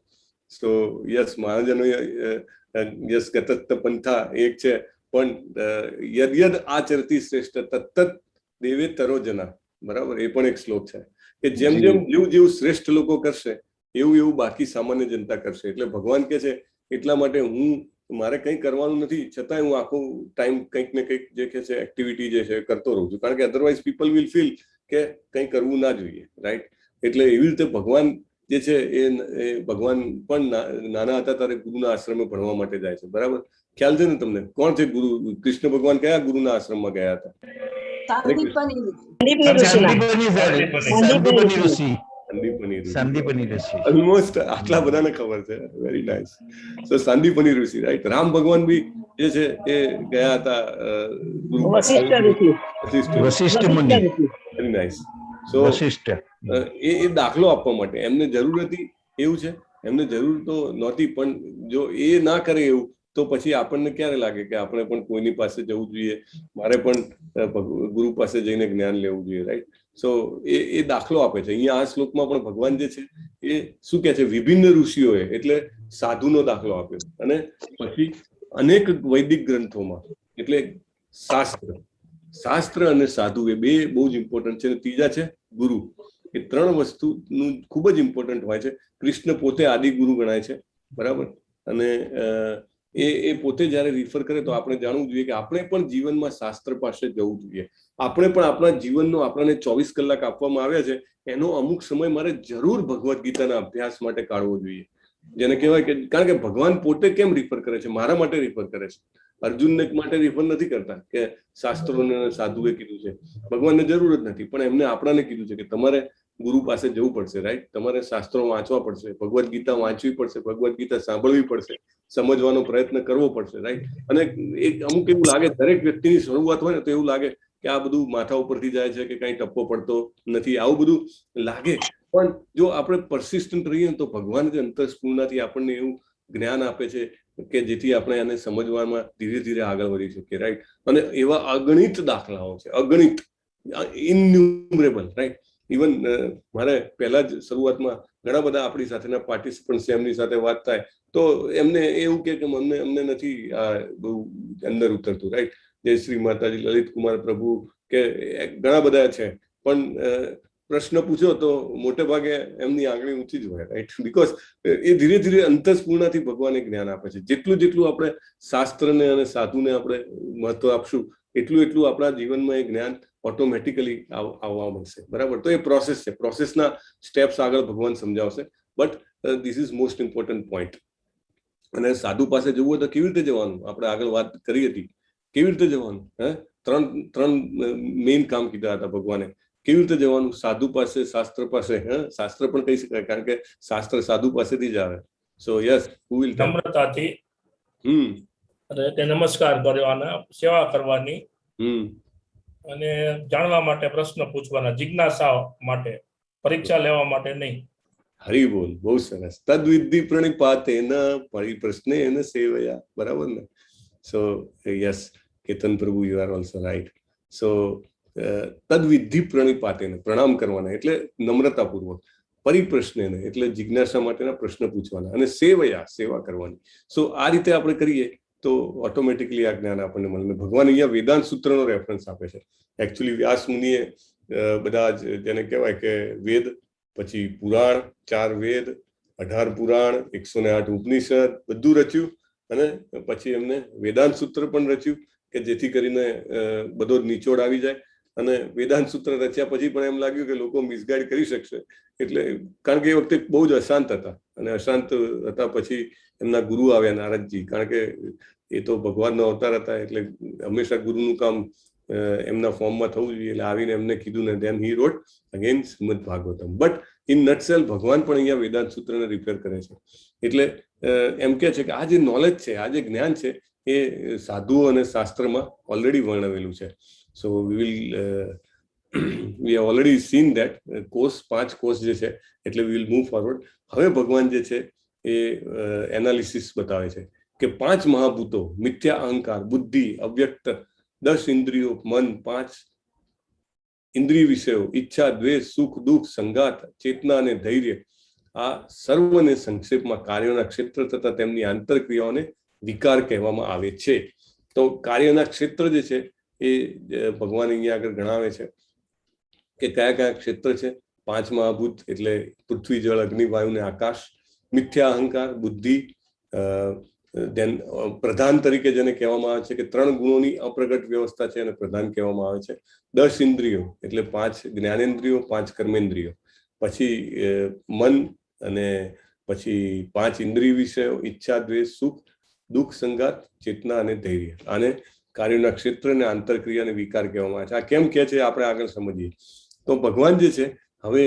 [SPEAKER 3] સો યસ, મહાજનો યસ ગતત પંથા એક છે, પણ યદ યદ આચરતી શ્રેષ્ઠ તત્તત દેવે તરોજના, બરાબર. એ પણ એક શ્લોક છે કે જેમ જેમ જેવું શ્રેષ્ઠ લોકો કરશે એવું બાકી સામાન્ય જનતા કરશે. એટલે ભગવાન કે છે એટલા માટે મારે કંઈ કરવાનું નથી, છતાંય હું આખો ટાઈમ કંઈક ને કંઈક જે કે છે એક્ટિવિટી જે છે કરતો રહું છું, કારણ કે અધરવાઇઝ પીપલ વિલ ફીલ કે કંઈ કરવું ના જોઈએ, રાઈટ. એટલે એવી રીતે ભગવાન જે છે એ ભગવાન પણ નાના હતા ત્યારે ગુરુના આશ્રમે ભણવા માટે જાય છે, બરાબર. ખ્યાલ છે ને તમને? કોણ છે ગુરુ? કૃષ્ણ ભગવાન કયા ગુરુના આશ્રમમાં ગયા હતા?
[SPEAKER 6] સંદીપની ઋષિ.
[SPEAKER 3] ઓલમોસ્ટ આટલા બધાને ખબર છે. Very nice. સો સંદીપની ઋષિ, રાઈટ. રામ ભગવાન બી જે છે એ ગયા હતા
[SPEAKER 6] વશિષ્ઠ મુનિ.
[SPEAKER 3] Very nice. સો એ દાખલો આપવા માટે એમને જરૂર હતી એવું છે. એમને જરૂર તો નહોતી, પણ જો એ ના કરે એવું તો પછી આપણને ક્યારે લાગે કે આપણે પણ કોઈની પાસે જવું જોઈએ, મારે પણ ગુરુ પાસે જઈને જ્ઞાન લેવું જોઈએ, રાઈટ. સો એ દાખલો આપે છે અહીંયા. આ શ્લોકમાં પણ ભગવાન જે છે એ શું કે છે, વિભિન્ન ઋષિઓએ એટલે સાધુનો દાખલો આપ્યો. અને પછી અનેક વૈદિક ગ્રંથોમાં, એટલે શાસ્ત્ર અને સાધુ એ બે બહુ જ ઇમ્પોર્ટન્ટ છે. અને ત્રીજા છે ગુરુ. એ ત્રણ વસ્તુનું ખૂબ જ ઇમ્પોર્ટન્ટ હોય છે. કૃષ્ણ પોતે આદિ ગુરુ ગણાય છે, બરાબર. અને એ પોતે જયારે રિફર કરે તો આપણે જાણવું જોઈએ કે આપણે પણ જીવનમાં શાસ્ત્ર પાસે જવું જોઈએ. આપણે પણ આપણા જીવનનો, આપણને 24 કલાક આપવામાં આવ્યા છે, એનો અમુક સમય મારે જરૂર ભગવદ્ ગીતાના અભ્યાસ માટે કાઢવો જોઈએ. જેને કહેવાય કે, કારણ કે ભગવાન પોતે કેમ રિફર કરે છે? મારા માટે રિફર કરે છે. અર્જુનને માટે રિફર નથી કરતા કે શાસ્ત્રોને સાધુએ કીધું છે. ભગવાનને જરૂર જ નથી, પણ એમને આપણાને કીધું છે કે તમારે ગુરુ પાસે જવું પડશે, રાઈટ. તમારે શાસ્ત્રો વાંચવા પડશે, ભગવદ્ ગીતા વાંચવી પડશે, ભગવદ્ ગીતા સાંભળવી પડશે, સમજવાનો પ્રયત્ન કરવો પડશે, રાઈટ? અને એક અમુક એવું લાગે, દરેક વ્યક્તિની શરૂઆત હોય ને તો એવું લાગે કે આ બધું માથા ઉપરથી જાય છે, કે કઈ ટપ્પો પડતો નથી, આવું બધું લાગે. પણ જો આપણે પરસિસ્ટન્ટ રહીએ તો ભગવાન જે અંતઃસ્ફૂર્ણાથી આપણને એવું જ્ઞાન આપે છે કે જેથી આપણે એને સમજવામાં ધીરે ધીરે આગળ વધી શકીએ, રાઈટ? અને એવા અગણિત દાખલાઓ છે, અગણિત, ઇન્યુમરેબલ, રાઈટ? ઇવન મારે પહેલા જ શરૂઆતમાં ઘણા બધા આપણી સાથેના પાર્ટિસિપન્ટ છે, એમની સાથે વાત થાય તો એમને એવું કે અમને નથી આ બહુ અંદર ઉતરતું, રાઈટ? જય શ્રી માતાજી, લલિત કુમાર પ્રભુ કે ઘણા બધા છે, પણ પ્રશ્ન પૂછો તો મોટે ભાગે એમની આંગળી ઊંચી જ હોય, રાઈટ? બીકોઝ એ ધીરે ધીરે અંતઃસ્ફૂર્ણાથી ભગવાને જ્ઞાન આપે છે. જેટલું આપણે શાસ્ત્રને અને સાધુને આપણે મહત્વ આપશું એટલું આપણા જીવનમાં એ જ્ઞાન ઓટોમેટિકલી આવવા મળશે, બરાબર? તો એ પ્રોસેસ છે, પ્રોસેસના સ્ટેપ્સ આગળ ભગવાન સમજાવશે, but this is most important point. અને સાધુ પાસે જવું હોય તો કેવી રીતે જવાનું? આપણે આગળ વાત કરી હતી, કેવી રીતે જવાનું? ત્રણ મેઇન કામ કીધા હતા ભગવાને. કેવી રીતે જવાનું? સાધુ પાસે, શાસ્ત્ર પાસે. શાસ્ત્ર પણ કહી શકાય, કારણ કે શાસ્ત્ર સાધુ પાસેથી જ આવે. સો યસ, હુ વિલ
[SPEAKER 2] નમ્રતાથી નમસ્કાર કરવાના, સેવા કરવાની, અને જાણવા માટે પ્રશ્ન પૂછવાના, જિજ્ઞાસા માટે, પરીક્ષા લેવા માટે નહીં.
[SPEAKER 3] હરી બોલ, બહુ સરસ. તદ્વિધિ પ્રણિપાતેન પરિપ્રશ્નેન સેવયા, બરાબર ને? સો યસ, કેતન પ્રભુ, યુ આર ઓલ્સો રાઈટ. સો તદ્વિધિ પ્રણિપાતેન, પ્રણામ કરવાના એટલે નમ્રતાપૂર્વક, પરિપ્રશ્નેન એટલે જિજ્ઞાસા માટેના પ્રશ્ન પૂછવાના, અને સેવયા, સેવા કરવાની. સો આ રીતે આપણે કરીએ તો ઓટોમેટિકલી આ જ્ઞાન આપણને મળે. ભગવાન અહીંયા વેદાંત સૂત્રનો રેફરન્સ આપે છે. એકચ્યુઅલી વ્યાસ મુનિએ બધા જ જેને કહેવાય કે વેદ, પછી પુરાણ, 4 વેદ, 18 પુરાણ, 108 ઉપનિષદ બધું રચ્યું, અને પછી એમને વેદાંત સૂત્ર પણ રચ્યું કે જેથી કરીને બધો જ નિચોડ આવી જાય. અને વેદાંત સૂત્ર રચ્યા પછી પણ એમ લાગ્યું કે લોકો મિસગાઈડ કરી શકશે, એટલે કારણ કે એ વખતે બહુ જ અશાંત હતા, અને અશાંત હતા પછી એમના ગુરુ આવ્યા, નારદજી, કારણ કે એ તો ભગવાનનો અવતાર હતા, એટલે હંમેશા ગુરુનું કામ એમના ફોર્મમાં થવું જોઈએ. એટલે આવીને એમને કીધું ને then he wrote again Shrimad Bhagavatam. But in nutshell ભગવાન પણ અહીંયા વેદાંત સૂત્રને રિફેર કરે છે. એટલે એમ કે છે કે આ જે નોલેજ છે, આ જે જ્ઞાન છે, એ સાધુઓ અને શાસ્ત્રમાં ઓલરેડી વર્ણવેલું છે. So we have already seen that course, 5 course જે છે, એટલે વી વિલ મૂવ ફોરવર્ડ. હવે ભગવાન જે છે એ એનાલિસિસ બતાવે છે કે 5 મહાભૂતો, મિથ્યા અહંકાર, બુદ્ધિ, અવ્યક્ત, 10 ઇન્દ્રિયો, મન, 5 ઇન્દ્રિય વિષયો, ઈચ્છા, દ્વેષ, સુખ, દુઃખ, સંગાત, ચેતના અને ધૈર્ય, આ સર્વને સંક્ષેપમાં કાર્યોના ક્ષેત્ર તથા તેમની આંતરક્રિયાઓને વિકાર કહેવામાં આવે છે. તો કાર્યના ક્ષેત્ર જે છે એ ભગવાન અહીંયા આગળ ગણાવે છે કે કયા કયા ક્ષેત્ર છે. 5 મહાભૂત એટલે પૃથ્વી, જળ, અગ્નિ, વાયુ ને આકાશ. મિથ્યા અહંકાર, બુદ્ધિ, દેન પ્રધાન તરીકે જેને કહેવામાં આવે છે કે 3 ગુણોની અપ્રગટ વ્યવસ્થા છે અને પ્રધાન કહેવામાં આવે છે. 10 ઇન્દ્રિયો એટલે 5 જ્ઞાનેન્દ્રિયો, 5 કર્મેન્દ્રિયો, પછી મન, અને પછી 5 ઇન્દ્રિય વિષયો, ઈચ્છા, દ્વેષ, સુખ, દુઃખ, સંગાત, ચેતના અને ધૈર્ય. આને કાર્યોના ક્ષેત્ર અને આંતરક્રિયાને વિકાર કહેવામાં આવે છે. આ કેમ કે છે આપણે આગળ સમજીએ. તો ભગવાન જે છે હવે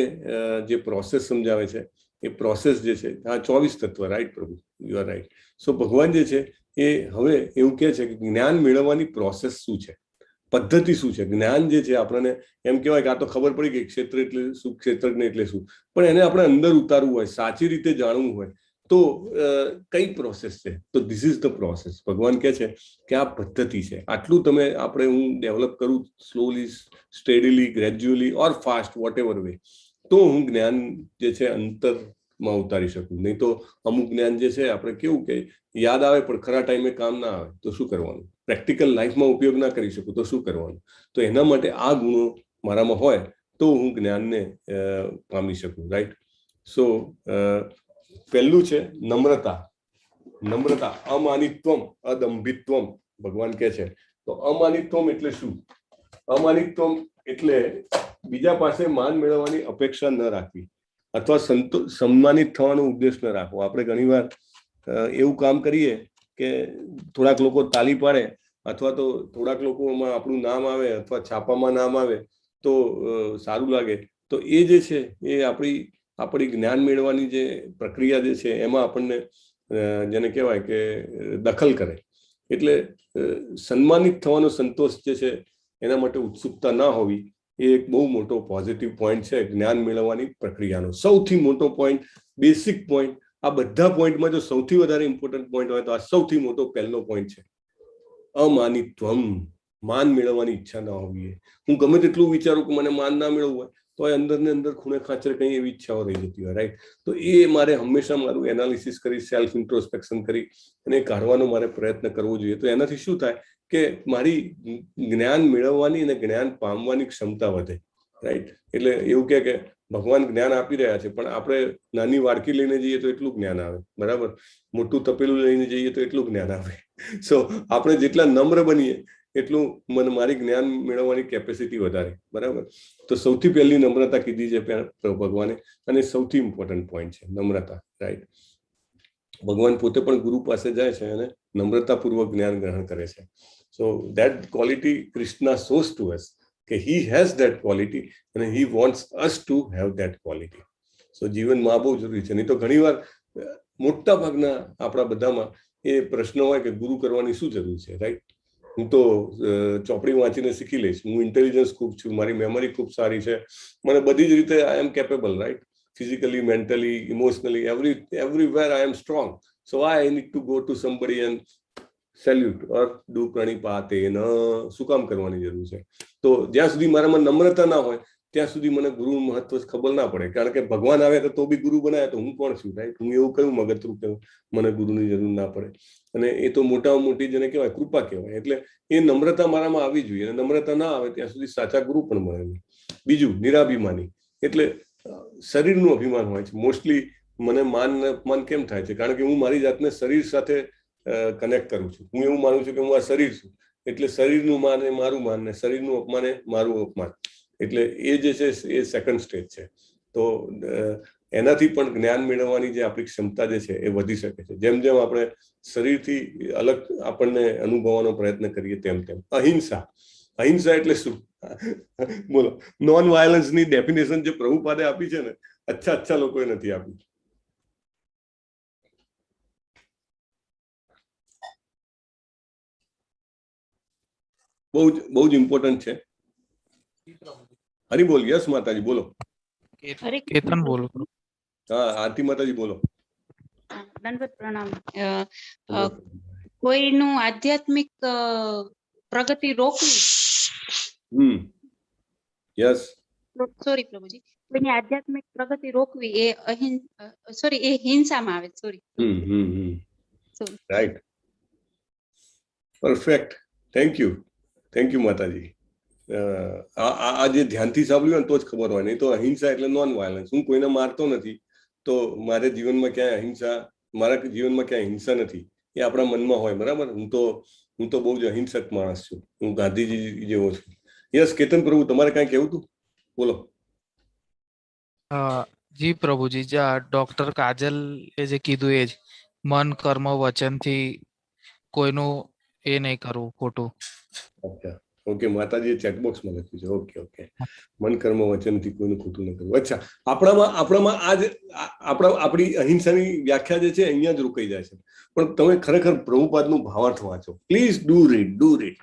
[SPEAKER 3] જે પ્રોસેસ સમજાવે છે, એ પ્રોસેસ જે છે આ 24 તત્વ, રાઈટ પ્રભુ? You are right. સો ભગવાન જે છે એ હવે એવું કહે છે કે જ્ઞાન મેળવવાની પ્રોસેસ શું છે, પદ્ધતિ શું છે. જ્ઞાન જે છે આપણને એમ કહેવાય કે આ તો ખબર પડી કે ક્ષેત્ર એટલે શું, ક્ષેત્રજ્ઞ એટલે શું, પણ એને આપણે અંદર ઉતારવું હોય, સાચી રીતે જાણવું હોય તો કઈ પ્રોસેસ છે? તો ધીસ ઇઝ ધ પ્રોસેસ. ભગવાન કહે છે કે આ પદ્ધતિ છે. આટલું તમે હું ડેવલપ કરું સ્લોલી, સ્ટેડીલી, ગ્રેજ્યુઅલી ઓર ફાસ્ટ, વોટ એવર વે, તો હું જ્ઞાન જે છે અંતરમાં ઉતારી શકું. નહીં તો અમુક જ્ઞાન જે છે આપણે કેવું કે યાદ આવે પણ ખરા ટાઈમે કામ ના આવે તો શું કરવાનું? પ્રેક્ટિકલ લાઈફમાં ઉપયોગ ના કરી શકું તો શું કરવાનું? તો એના માટે આ ગુણો મારામાં હોય તો હું જ્ઞાનને પામી શકું, રાઈટ? સો પહેલું છે નમ્રતા. નમ્રતા, અમાનિત્વમ, અદંભિત્વમ, ભગવાન કહે છે. તો અમાનિત્વમ એટલે શું? અમાનિત્વમ એટલે બીજા પાસે માન મેળવવાની અપેક્ષા ન રાખવી, અથવા સન્માનિત થવાનો ઉદ્દેશ ન રાખવો. આપણે ઘણીવાર એવું કામ કરીએ કે થોડાક લોકો તાલી પાડે, અથવા તો થોડાક લોકોમાં આપણું નામ આવે, અથવા છાપામાં નામ આવે તો સારું લાગે. તો એ જે છે એ આપણી જ્ઞાન મેળવવાની જે પ્રક્રિયા જે છે એમાં આપણને જેને કહેવાય કે દખલ કરે. એટલે સન્માનિત થવાનો સંતોષ જે છે એના માટે ઉત્સુકતા ના હોવી એ એક બહુ મોટો પોઝિટિવ પોઈન્ટ છે જ્ઞાન મેળવવાની પ્રક્રિયાનો. સૌથી મોટો પોઈન્ટ, બેસિક પોઈન્ટ. આ બધા પોઈન્ટમાં જો સૌથી વધારે ઇમ્પોર્ટન્ટ પોઈન્ટ હોય તો આ સૌથી મોટો પહેલો પોઈન્ટ છે, અમાનિત્વમ. માન મેળવવાની ઈચ્છા ના હોવી. હું ગમે તેટલું વિચારું કે મને માન ના મેળવવું હોય તો એ અંદર ને અંદર ખૂણે ખાંચરે કઈ એવી ઈચ્છાઓ રહી જતી હોય, રાઈટ. તો એ મારે હંમેશા મારું એનાલિસિસ કરી, સેલ્ફ ઇન્ટ્રોસ્પેક્શન કરી અને કાઢવાનો મારે પ્રયત્ન કરવો જોઈએ. તો એનાથી શું થાય કે મારી જ્ઞાન મેળવવાની અને જ્ઞાન પામવાની ક્ષમતા વધે, રાઈટ. એટલે એવું કે ભગવાન જ્ઞાન આપી રહ્યા છે પણ આપણે નાની વાડકી લઈને જઈએ તો એટલું જ્ઞાન આવે, બરાબર. મોટું તપેલું લઈને જઈએ તો એટલું જ્ઞાન આવે. સો આપણે જેટલા નમ્ર બનીએ એટલું મારી જ્ઞાન મેળવવાની કેપેસિટી વધારે, બરાબર. તો સૌથી પહેલી નમ્રતા કીધી છે ભગવાને, અને સૌથી ઇમ્પોર્ટન્ટ પોઈન્ટ છે નમ્રતા, રાઈટ. ભગવાન પોતે પણ ગુરુ પાસે જાય છે અને નમ્રતાપૂર્વક જ્ઞાન ગ્રહણ કરે છે. So that quality Krishna shows to us કે હી હેઝ દેટ ક્વોલિટી અને he wants us to have that quality. So જીવનમાં બહુ જરૂરી છે. નહીં તો ઘણીવાર મોટા ભાગના આપણા બધામાં એ પ્રશ્ન હોય કે ગુરુ કરવાની શું જરૂર છે, રાઈટ. હું તો ચોપડી વાંચીને શીખી લઈશ, હું ઇન્ટેલિજન્સ ખૂબ છું, મારી મેમરી ખૂબ સારી છે, મને બધી જ રીતે I am capable, right. Physically, mentally, emotionally, everywhere I am strong. So I need to go to somebody and salute or do pranipaten. શું કામ કરવાની જરૂર છે? તો જ્યાં સુધી મારામાં નમ્રતા ના હોય ત્યાં સુધી મને ગુરુનું મહત્વ ખબર ના પડે. કારણ કે ભગવાન આવે તો બી ગુરુ બનાવે તો હું કોણ છું, રાઈટ. હું એવું કયું મગતરું કે મને ગુરુની જરૂર ના પડે. અને એ તો મોટામાં મોટી જેને કહેવાય કૃપા કહેવાય. એટલે એ નમ્રતા મારામાં આવી જોઈએ. અને નમ્રતા ના આવે ત્યાં સુધી સાચા ગુરુ પણ મળે નહીં. બીજું, નિરાભિમાની. એટલે શરીરનું અભિમાન હોય છે મોસ્ટલી. મને માન અપમાન કેમ થાય છે? કારણ કે હું મારી જાતને શરીર સાથે કનેક્ટ કરું છું. હું એવું માનું છું કે હું આ શરીર છું, એટલે શરીરનું માન એ મારું માન, ને શરીરનું અપમાન એ મારું અપમાન. એટલે એ જે છે એ સેકન્ડ સ્ટેજ છે. તો એનાથી પણ જ્ઞાન મેળવવાની જે આપણી ક્ષમતા જે છે એ વધી શકે છે. જેમ જેમ આપણે શરીરથી અલગ આપણને અનુભવવાનો પ્રયત્ન કરીએ તેમ તેમ. અહિંસા. અહિંસા એટલે શું? બોલો. નોન વાયલન્સની ડેફિનેશન જે પ્રભુપાદે આપી છે ને, અચ્છા લોકોએ નથી આપી. બહુ જ ઇમ્પોર્ટન્ટ છે. હરી બોલ. યસ માતાજી બોલો.
[SPEAKER 8] કેતન બોલો.
[SPEAKER 3] હા આરતી માતાજી બોલો.
[SPEAKER 9] દંડવત પ્રણામ. કોઈનું આધ્યાત્મિક પ્રગતિ રોકવી.
[SPEAKER 3] યસ.
[SPEAKER 9] સોરી પ્રભુજી. કોઈની આધ્યાત્મિક પ્રગતિ રોકવી એ હિંસામાં આવે. Sorry.
[SPEAKER 3] Right. Perfect. Thank you માતાજી. આ જે ધ્યાનથી સાંભળ્યું ને તો જ ખબર હોય. નહીં તો અહિંસા એટલે નોન વાયલન્સ. હું કોઈને મારતો નથી તો મારા જીવનમાં ક્યાંય હિંસા નથી. એ આપણા મનમાં હોય, બરાબર. હું તો બહુ જ અહિંસક માણસ છું. હું ગાંધીજી જેવો છું. યસ કેતન પ્રભુ, તમારે કાંઈ કહેવું હતું? બોલો.
[SPEAKER 8] જી પ્રભુજી, ડોક્ટર કાજલ એ જે કીધું એ જ, મન કર્મ વચનથી કોઈનું એ નહીં કરવું ખોટું.
[SPEAKER 3] અચ્છા, ઓકે. માતાજીએ ચેટબોક્સમાં લખ્યું છે. ઓકે. મન કર્મ વચનથી કોઈનું ખોટું ન કરવું. અચ્છા, આપણામાં આપણી અહિંસાની વ્યાખ્યા જે છે અહીંયા જ રોકાઈ જાય છે. પણ તમે ખરેખર પ્રભુપાદનું ભાવાર્થ વાંચો. Please do read.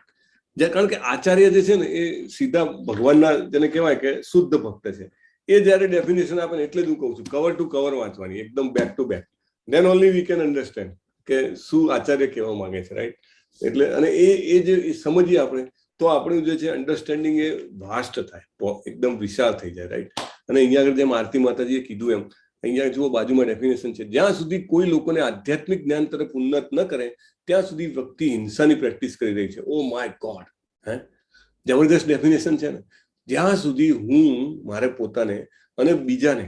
[SPEAKER 3] કારણ કે આચાર્ય જે છે ને એ સીધા ભગવાનના જેને કહેવાય કે શુદ્ધ ભક્ત છે. એ જયારે ડેફિનેશન આપે ને એટલે જ હું કહું છું કવર ટુ કવર વાંચવાની, એકદમ back to back. Than only we can understand કે શું આચાર્ય કહેવા માંગે છે, રાઈટ. એટલે અને એ જે સમજીએ આપણે તો આપણું જે છે અન્ડરસ્ટેન્ડિંગ એ વાસ્ટ થાય, એકદમ વિશાળ થઈ જાય, રાઈટ. અને અહીંયા આગળ જેમ આરતી માતાજીએ કીધું એમ અહીંયા જુઓ બાજુમાં ડેફિનેશન છે, જ્યાં સુધી કોઈ લોકોને આધ્યાત્મિક જ્ઞાન તરફ ઉન્નત ન કરે ત્યાં સુધી વ્યક્તિ હિંસાની પ્રેક્ટિસ કરી રહી છે. ઓ માય ગોડ, જબરદસ્ત ડેફિનેશન છે ને. જ્યાં સુધી હું મારે પોતાને અને બીજાને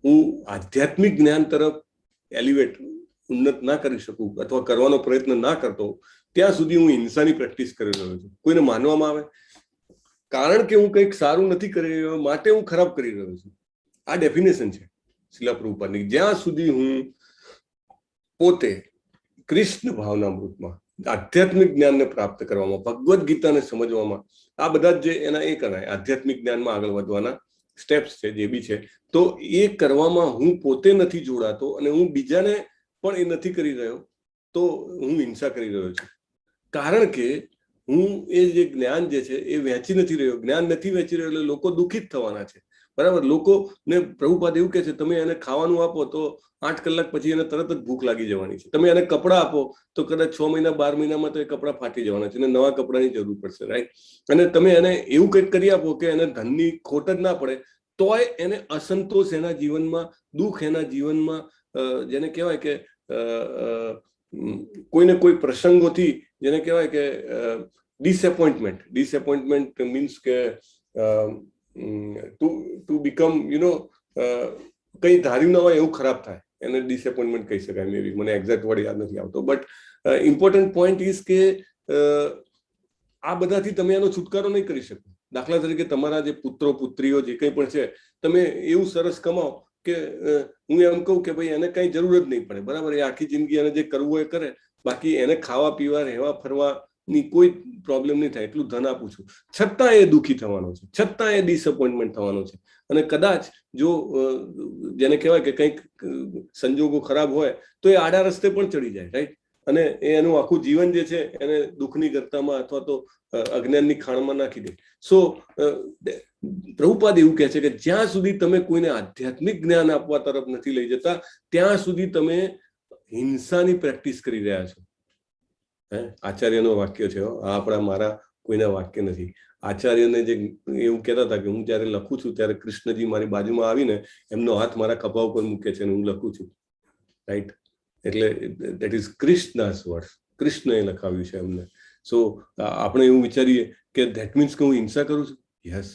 [SPEAKER 3] હું આધ્યાત્મિક જ્ઞાન તરફ એલિવેટ ઉન્નત ના કરી શકું અથવા કરવાનો પ્રયત્ન ના કરતો ત્યાં સુધી હું હિંસાની પ્રેક્ટિસ કરી રહ્યો છું. કોઈને માનવામાં આવે કારણ કે હું કંઈક સારું નથી કરી રહ્યો માટે હું ખરાબ કરી રહ્યો છું. આ ડેફિનેશન છે શિલા પ્રભુપાદની. જ્યાં સુધી હું પોતે કૃષ્ણ ભાવનામૃતમાં આધ્યાત્મિક જ્ઞાનને પ્રાપ્ત કરવામાં, ભગવદ્ ગીતાને સમજવામાં, આ બધા જ જે એના એ કરાય આધ્યાત્મિક જ્ઞાનમાં આગળ વધવાના સ્ટેપ્સ છે જે બી છે, તો એ કરવામાં હું પોતે નથી જોડાતો અને હું બીજાને પણ એ નથી કરી રહ્યો તો હું હિંસા કરી રહ્યો છું, કારણ કે હું એ જે જ્ઞાન જે છે એ વહેંચી નથી રહ્યો. જ્ઞાન નથી વહેંચી રહ્યો એટલે લોકો દુઃખિત થવાના છે, બરાબર. લોકોને પ્રભુપાદ એવું કહે છે, તમે એને ખાવાનું આપો તો 8 કલાક પછી એને તરત જ ભૂખ લાગી જવાની છે. તમે એને કપડાં આપો તો કદાચ 6 મહિના 12 મહિનામાં તો એ કપડાં ફાટી જવાના છે, એને નવા કપડાની જરૂર પડશે, રાઈટ. અને તમે એને એવું કંઈક કરી આપો કે એને ધનની ખોટ જ ના પડે, તોય એને અસંતોષ એના જીવનમાં, દુઃખ એના જીવનમાં, જેને કહેવાય કે કોઈને કોઈ પ્રસંગોથી જેને કહેવાય કે ડિસએપોઇન્ટમેન્ટ મીન્સ કે ટુ બીકમ કંઈ ધાર્યું ના હોય એવું ખરાબ થાય, એને ડિસએપોઇન્ટમેન્ટ કહી શકાય. મે બી મને એક્ઝેક્ટ વર્ડ યાદ નથી આવતો, બટ ઇમ્પોર્ટન્ટ પોઈન્ટ ઇઝ કે આ બધાથી તમે એનો છુટકારો નહીં કરી શકો. દાખલા તરીકે તમારા જે પુત્રો પુત્રીઓ જે કંઈ પણ છે, તમે એવું સરસ કમાઓ કે હું એમ કહું કે ભાઈ એને કઈ જરૂર જ નહીં પડે, બરાબર. એ આખી જિંદગી એને જે કરવું હોય કરે, બાકી એને ખાવા પીવા રહેવા ફરવાની કોઈ પ્રોબ્લેમ નહીં થાય, એટલું ધન આપું છું, છતાં એ દુઃખી થવાનો છે, છતાં એ ડિસઅપોઇન્ટમેન્ટ થવાનો છે. અને કદાચ જો જેને કહેવાય કે કંઈક સંજોગો ખરાબ હોય તો એ આડા રસ્તે પણ ચડી જાય, રાઈટ. અને એ એનું આખું જીવન જે છે એને દુઃખની ગર્તામાં અથવા તો અજ્ઞાનની ખાણમાં નાખી દે. સો પ્રભુપાદ એવું કહે છે કે જ્યાં સુધી તમે કોઈને આધ્યાત્મિક જ્ઞાન આપવા તરફ નથી લઈ જતા, ત્યાં સુધી તમે હિંસાની પ્રેક્ટિસ કરી રહ્યા છો. આચાર્યનો વાક્ય છે, આ આપણા મારા કોઈના વાક્ય નથી. આચાર્યને જે એવું કહેતા હતા કે હું જયારે લખું છું ત્યારે કૃષ્ણજી મારી બાજુમાં આવીને એમનો હાથ મારા ખભા ઉપર મૂકે છે અને હું લખું છું, રાઈટ. એટલે દેટ ઇઝ કૃષ્ણસ વર્ડ, કૃષ્ણએ લખાવ્યું છે એમને. સો આપણે એવું વિચારીએ કે ધેટ મીન્સ કે હું હિંસા કરું છું. યસ,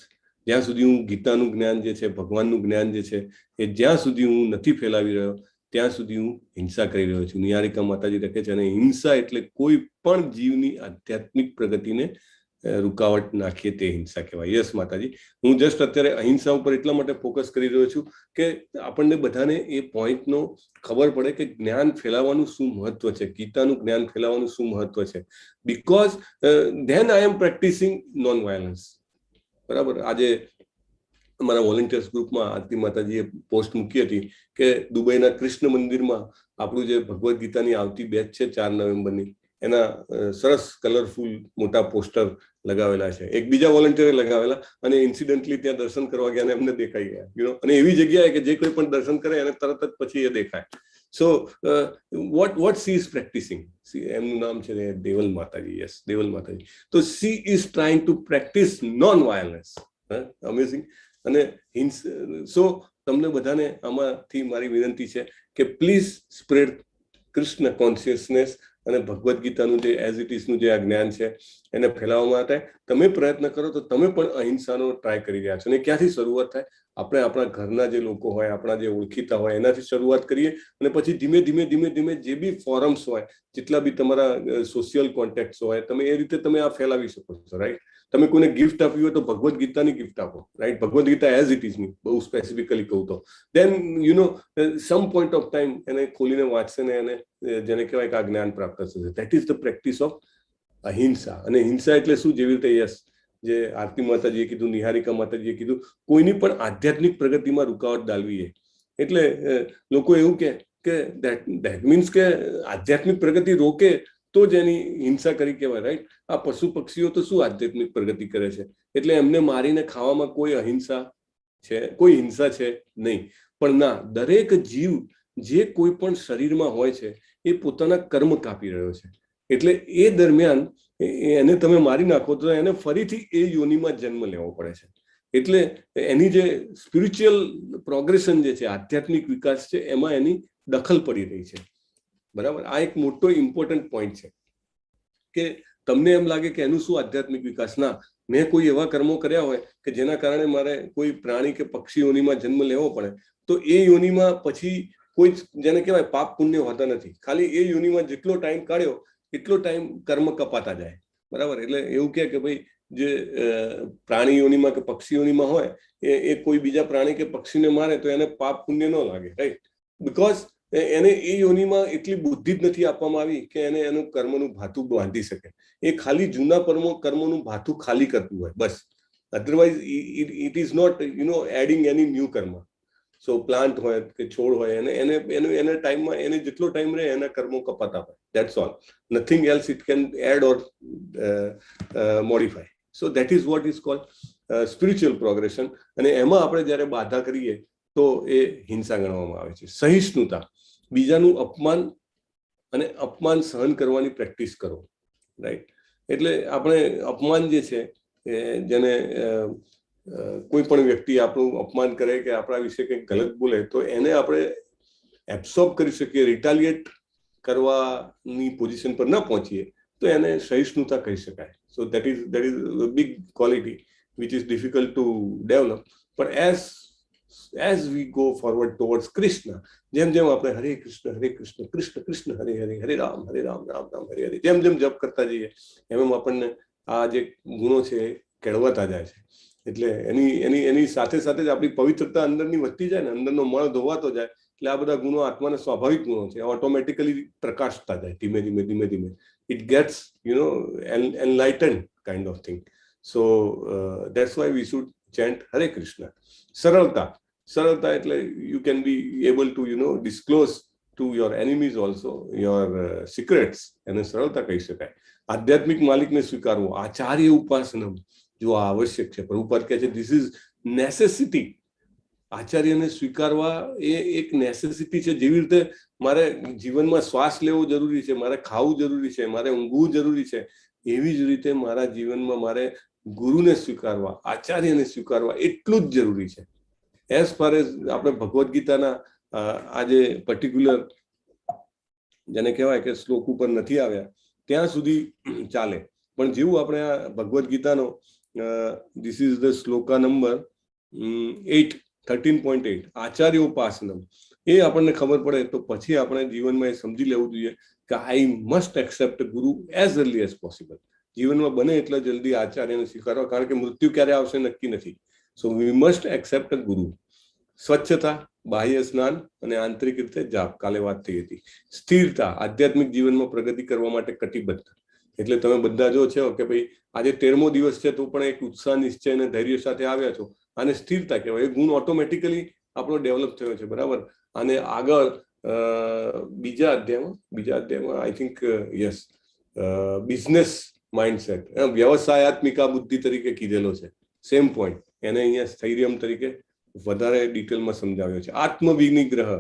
[SPEAKER 3] જ્યાં સુધી હું ગીતાનું જ્ઞાન જે છે, ભગવાનનું જ્ઞાન જે છે એ જ્યાં સુધી હું નથી ફેલાવી રહ્યો ત્યાં સુધી હું હિંસા કરી રહ્યો છું. નિહારિકા માતાજી લખે છે, અને હિંસા એટલે કોઈ પણ જીવની આધ્યાત્મિક પ્રગતિને રૂકાવટ નાખીએ તે હિંસા કહેવાય. યસ માતાજી, હું જસ્ટ અત્યારે અહિંસા ઉપર એટલા માટે ફોકસ કરી રહ્યો છું કે આપણને બધાને એ પોઈન્ટનો ખબર પડે કે જ્ઞાન ફેલાવવાનું શું મહત્વ છે, ગીતાનું જ્ઞાન ફેલાવવાનું શું મહત્વ છે. Because then I am practising non violence, બરાબર. આજે અમારા વોલેન્ટિયર્સ ગ્રુપમાં આરતી માતાજીએ પોસ્ટ મૂકી હતી કે દુબઈના કૃષ્ણ મંદિરમાં આપણું જે ભગવદ્ ગીતાની આવતી બેચ છે 4 નવેમ્બરની, એના સરસ કલરફુલ મોટા પોસ્ટર લગાવેલા છે. એક બીજા વોલેન્ટિયરે લગાવેલા, અને ઇન્સિડન્ટલી ત્યાં દર્શન કરવા ગયા અને એમને દેખાઈ ગયા, અને એવી જગ્યાએ કે જે કોઈ પણ દર્શન કરે એને તરત જ પછી એ દેખાય. સો what she is practicing, એમનું નામ છે દેવલ માતાજી. યસ, દેવલ માતાજી. તો she is trying to practice non violence. Amazing. અને સો તમને બધાને આમાંથી મારી વિનંતી છે કે પ્લીઝ સ્પ્રેડ કૃષ્ણ કોન્શિયસનેસ અને ભગવદ્ ગીતાનું જે એઝ ઇટ ઇઝનું જે આ જ્ઞાન છે એને ફેલાવવા માટે તમે પ્રયત્ન કરો તો તમે પણ અહિંસાનો ટ્રાય કરી રહ્યા છો. અને ક્યાંથી શરૂઆત થાય? આપણે આપણા ઘરના જે લોકો હોય, આપણા જે ઓળખીતા હોય એનાથી શરૂઆત કરીએ, અને પછી ધીમે ધીમે જે બી ફોરમ્સ હોય, જેટલા બી તમારા સોશિયલ કોન્ટેક્ટ્સ હોય, તમે એ રીતે તમે આ ફેલાવી શકો છો, રાઈટ. તમે કોઈને ગિફ્ટ આપવી હોય તો ભગવદ્ ગીતાની ગિફ્ટ આપો, right. Bhagavad Gita as it ઇઝની, બહુ સ્પેસિફિકલી કહું તો then some point of time એને ખોલીને વાંચશે ને એને જેને કહેવાય કે આ જ્ઞાન પ્રાપ્ત થશે. That is the practice of અહિંસા. અને હિંસા એટલે શું? જેવી રીતે યસ જે આરતી માતાજીએ કીધું, નિહારિકા માતાજીએ કીધું, કોઈની પણ આધ્યાત્મિક પ્રગતિમાં રૂકાવટ ડાલવી. એટલે લોકો એવું કે ધેટ મીન્સ કે આધ્યાત્મિક પ્રગતિ રોકે તો જ એની હિંસા કરી કહેવાય, રાઈટ. આ પશુ પક્ષીઓ તો શું આધ્યાત્મિક પ્રગતિ કરે છે? એટલે એમને મારીને ખાવામાં કોઈ અહિંસા છે, કોઈ હિંસા છે નહીં. પણ ના, દરેક જીવ જે કોઈ પણ શરીરમાં હોય છે એ પોતાના કર્મ કાપી રહ્યો છે. એટલે એ દરમિયાન એને તમે મારી નાખો તો એને ફરીથી એ યોનિમાં જન્મ લેવો પડે છે. એટલે એની જે સ્પિરિચ્યુઅલ પ્રોગ્રેશન જે છે, આધ્યાત્મિક વિકાસ છે, એમાં એની દખલ પડી રહી છે, બરાબર. આ એક મોટો ઇમ્પોર્ટન્ટ પોઈન્ટ છે કે તમને એમ લાગે કે એનું શું આધ્યાત્મિક વિકાસ? ના, મેં કોઈ એવા કર્મો કર્યા હોય કે જેના કારણે મારે કોઈ પ્રાણી કે પક્ષી યોનિમાં જન્મ લેવો પડે, તો એ યોનિમાં પછી કોઈ જેને કહેવાય પાપ પુણ્ય હોતા નથી. ખાલી એ યોનિમાં જેટલો ટાઈમ કાઢ્યો એટલો ટાઈમ કર્મ કપાતા જાય, બરાબર. એટલે એવું કે ભાઈ જે પ્રાણી યોનિમાં કે પક્ષી યોનિમાં હોય એ કોઈ બીજા પ્રાણી કે પક્ષીને મારે તો એને પાપ પુણ્ય ન લાગે, રાઈટ. બીકોઝ એને એ યોનિમાં એટલી બુદ્ધિ જ નથી આપવામાં આવી કે એને એનું કર્મનું ભાથું બાંધી શકે. એ ખાલી જૂના કર્મોનું ભાથું ખાલી કરતું હોય, બસ. Otherwise it is not adding any new karma. So plant હોય કે છોડ હોય એને ટાઈમમાં એને જેટલો ટાઈમ રહે એના કર્મો કપાતા હોય. That's all. Nothing else it can add or modify. So that is what is called spiritual progression. અને એમાં આપણે જ્યારે બાધા કરીએ તો એ હિંસા ગણવામાં આવે છે. સહિષ્ણુતા, બીજાનું અપમાન સહન કરવાની પ્રેક્ટિસ કરો. રાઈટ. એટલે આપણે અપમાન જે છે જેને કોઈ પણ વ્યક્તિ આપણું અપમાન કરે કે આપણા વિશે કંઈક ગલત બોલે તો એને આપણે એબ્સોર્બ કરી શકીએ, રિટાલિએટ કરવાની પોઝિશન પર ન પહોંચીએ તો એને સહિષ્ણુતા કહી શકાય. સો that is big quality which is difficult to develop. But as we go forward towards Krishna, જેમ આપણે હરે કૃષ્ણ કૃષ્ણ કૃષ્ણ હરે હરે, હરે રામ રામ રામ હરે હરે જેમ જપ કરતા જઈએ એમ આપણને આ જે ગુણો છે કેળવાતા જાય છે. એટલે એની સાથે સાથે જ આપણી પવિત્રતા અંદરની વધતી જાય ને, અંદરનો મળ ધોવાતો જાય. એટલે આ બધા ગુણો આત્માના સ્વાભાવિક ગુણો છે, ઓટોમેટિકલી પ્રકાશતા જાય ધીમે ધીમે. It gets enlightened kind of thing. So that's why we should chant Hare Krishna. Saralta એટલે you can be able to disclose to your enemies also your secrets. એને સરળતા કહી શકાય. આધ્યાત્મિક માલિકને સ્વીકારવો, આચાર્ય ઉપાસના જો આવશ્યક છે. પ્રભુપાદ કહે છે ધીસ ઇઝ નેસેસિટી. આચાર્યને સ્વીકારવા એ એક નેસેસિટી છે. જેવી રીતે મારે જીવનમાં શ્વાસ લેવો જરૂરી છે, મારે ખાવું જરૂરી છે, મારે ઊંઘવું જરૂરી છે, એવી જ રીતે મારા જીવનમાં મારે ગુરુને સ્વીકારવા, આચાર્યને સ્વીકારવા એટલું જ જરૂરી છે. એઝ ફાર એઝ આપણે ભગવદ્ ગીતાના આ જે પર્ટિક્યુલર જેને કહેવાય કે શ્લોક ઉપર નથી આવ્યા ત્યાં સુધી ચાલે. પણ જેવું આપણે આ ભગવદ્ ગીતાનો this is the shloka number 13.8 આચાર્યોપાસનમ એ આપણને ખબર પડે તો પછી આપણે જીવનમાં એ સમજી લેવું જોઈએ કે આઈ મસ્ટ એક્સેપ્ટ ગુરુ એઝ અર્લી એઝ પોસિબલ. જીવનમાં બને એટલા જલ્દી આચાર્યને સ્વીકારવા, કારણ કે મૃત્યુ ક્યારે આવશે નક્કી નથી. સો વી મસ્ટ એક્સેપ્ટ ગુરુ. સ્વચ્છતા, બાહ્ય સ્નાન અને આંતરિક રીતે જાપ, કાલે વાત થઈ હતી. સ્થિરતા, આધ્યાત્મિક જીવનમાં પ્રગતિ કરવા માટે કટિબદ્ધ. એટલે તમે બધા જો છો કે ભાઈ આજે 13મો દિવસ છે તો પણ એક ઉત્સાહ, નિશ્ચય અને ધૈર્ય સાથે આવ્યા છો, આને સ્થિરતા કહેવાય. એ ગુણ ઓટોમેટિકલી આપણો ડેવલપ થયો છે, બરાબર. અને આગળ બીજા અધ્યાયમાં I think yes business mindset, વ્યવસાયાત્મિકા બુદ્ધિ તરીકે કીધેલો છે. સેમ પોઈન્ટ એને અહીંયા સ્થૈર્યમ તરીકે વધારે ડિટેલમાં સમજાવ્યો છે. આત્મવિનિગ્રહ,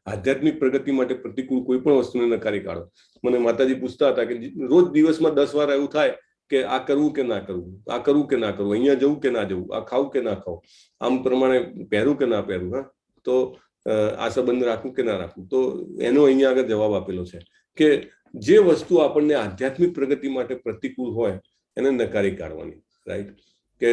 [SPEAKER 3] આધ્યાત્મિક પ્રગતિ માટે પ્રતિકૂળ કોઈ પણ વસ્તુને નકારી કાઢો. મને માતાજી પૂછતા હતા કે રોજ દિવસમાં 10 વાર એવું થાય કે આ કરવું કે ના કરવું, આ કરવું કે ના કરવું, અહીંયા જવું કે ના જવું, આ ખાવું કે ના ખાવું, આમ પ્રમાણે પહેરવું કે ના પહેરવું, હા તો આ સંબંધ રાખવું કે ના રાખવું. તો એનો અહીંયા આગળ જવાબ આપેલો છે કે જે વસ્તુ આપણને આધ્યાત્મિક પ્રગતિ માટે પ્રતિકૂળ હોય એને નકારી કાઢવાની. રાઈટ. કે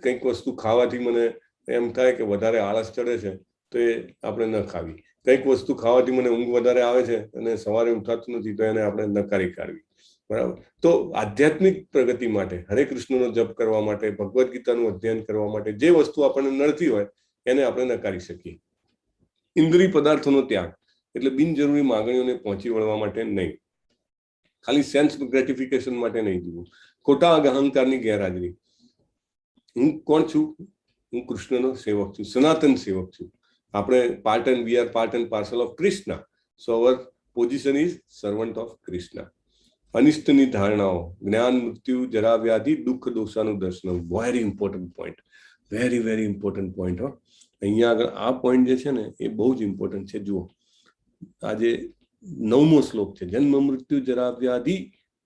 [SPEAKER 3] કંઈક વસ્તુ ખાવાથી મને એમ થાય કે વધારે આળસ ચડે છે તો એ આપણે ન ખાવી. કંઈક વસ્તુ ખાવાથી મને ઊંઘ વધારે આવે છે અને સવારે ઉઠાતું નથી તો એને આપણે નકારી કાઢવી. બરાબર. તો આધ્યાત્મિક પ્રગતિ માટે, હરે કૃષ્ણનો જપ કરવા માટે, ભગવદ્ ગીતાનું અધ્યયન કરવા માટે જે વસ્તુ આપણને નડતી હોય એને આપણે નકારી શકીએ. ઇન્દ્રિય પદાર્થોનો ત્યાગ એટલે બિનજરૂરી માંગણીઓને પહોંચી વળવા માટે નહીં, ખાલી સેન્સ ગ્રેટિફિકેશન માટે નહીં જીવવું. ખોટા અહંકારની ગેરહાજરી. હું કોણ છું? હું કૃષ્ણનો સેવક છું, સનાતન સેવક છું. આપણે we are part and parcel of Krishna. So our position is servant of Krishna. અનિષ્ટની ધારણાઓ, જ્ઞાન, મૃત્યુ, જરા, વ્યાધિ, દુઃખ, દોષાનું દર્શન. Very important point, very important point. અહીંયા આગળ આ પોઈન્ટ જે છે ને એ બહુ જ ઇમ્પોર્ટન્ટ છે. જુઓ, આજે 9મો શ્લોક છે, જન્મ મૃત્યુ જરા વ્યાધિ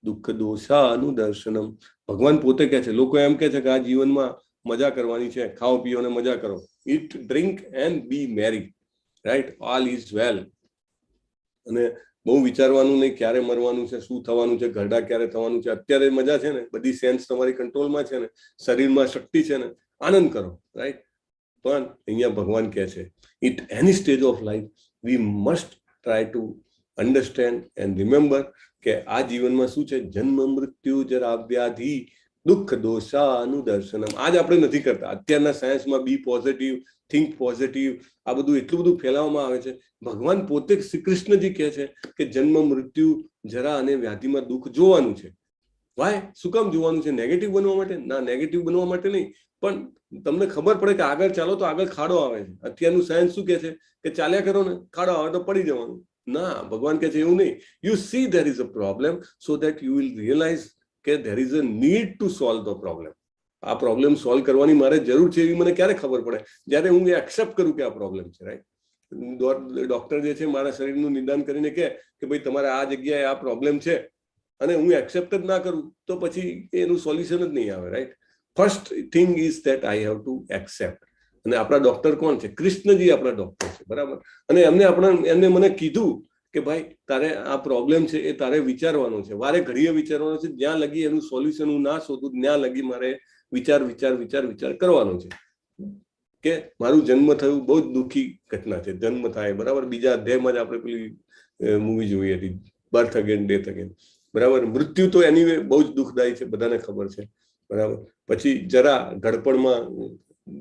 [SPEAKER 3] દુઃખ દોષાનું દર્શનમ. ભગવાન પોતે કહે છે, લોકો એમ કહે છે કે આ જીવનમાં મજા કરવાની છે, ખાઓ પીઓ ને મજા કરો, eat drink and be merry, right, all is well. અને બહુ વિચારવાનું નહીં ક્યારે મરવાનું છે, શું થવાનું છે, ઘરડા ક્યારે થવાનું છે. અત્યારે મજા છે ને, બધી સેન્સ તમારી કંટ્રોલમાં છે ને, શરીરમાં શક્તિ છે ને, આનંદ કરો. રાઈટ. પણ અહીંયા ભગવાન કહે છે it any stage of life we must try to understand and remember કે આ જીવનમાં શું છે, જન્મ મૃત્યુ જરા વ્યાધિ દુઃખ દોષાનું દર્શનમ. આજ આપણે નથી કરતા. અત્યારના સાયન્સમાં બી પોઝિટિવ, થિંક પોઝિટિવ, આ બધું એટલું બધું ફેલાવવામાં આવે છે. ભગવાન પોતે શ્રી કૃષ્ણજી કહે છે કે જન્મ મૃત્યુ જરા અને વ્યાધિમાં દુઃખ જોવાનું છે. વાય? શું કામ જોવાનું છે? નેગેટિવ બનવા માટે? ના, નેગેટિવ બનવા માટે નહીં, પણ તમને ખબર પડે કે આગળ ચાલો તો આગળ ખાડો આવે છે. અત્યારનું સાયન્સ શું કે છે કે ચાલ્યા કરો ને, ખાડો આવે તો પડી જવાનું. ના, ભગવાન કે છે એવું નહીં. You see there is a problem so that you will realize કે there is a need to solve the problem. આ પ્રોબ્લેમ સોલ્વ કરવાની મારે જરૂર છે એવી મને ક્યારે ખબર પડે? જ્યારે હું એક્સેપ્ટ કરું કે આ પ્રોબ્લેમ છે. રાઈટ? ડોક્ટર જે છે મારા શરીરનું નિદાન કરીને કે ભાઈ તમારે આ જગ્યાએ આ પ્રોબ્લેમ છે, અને હું એક્સેપ્ટ જ ના કરું તો પછી એનું સોલ્યુશન જ નહીં આવે. Right? First thing is that I have to accept. અને આપણા ડોક્ટર કોણ છે? કૃષ્ણજી આપણા ડોક્ટર છે. બરાબર? અને એમને મને કીધું કે ભાઈ તારે આ પ્રોબ્લેમ છે એ તારે વિચારવાનો છે, વારે ઘડીએ વિચારવાનો છે. જ્યાં લગી એનું સોલ્યુશન હું ના શોધું ત્યાં લગી મારે વિચાર કરવાનો છે. કે મારું જન્મ થયું બહુ જ દુઃખી ઘટના છે. જન્મ થાય, બરાબર, બીજા અધ્યાયમાં જ આપણે પેલી મૂવી જોઈ હતી, બર્થ અગેન ડેથ અગેન. બરાબર? મૃત્યુ તો એની બહુ જ દુઃખદાયી છે, બધાને ખબર છે. બરાબર? પછી જરા ઘડપણમાં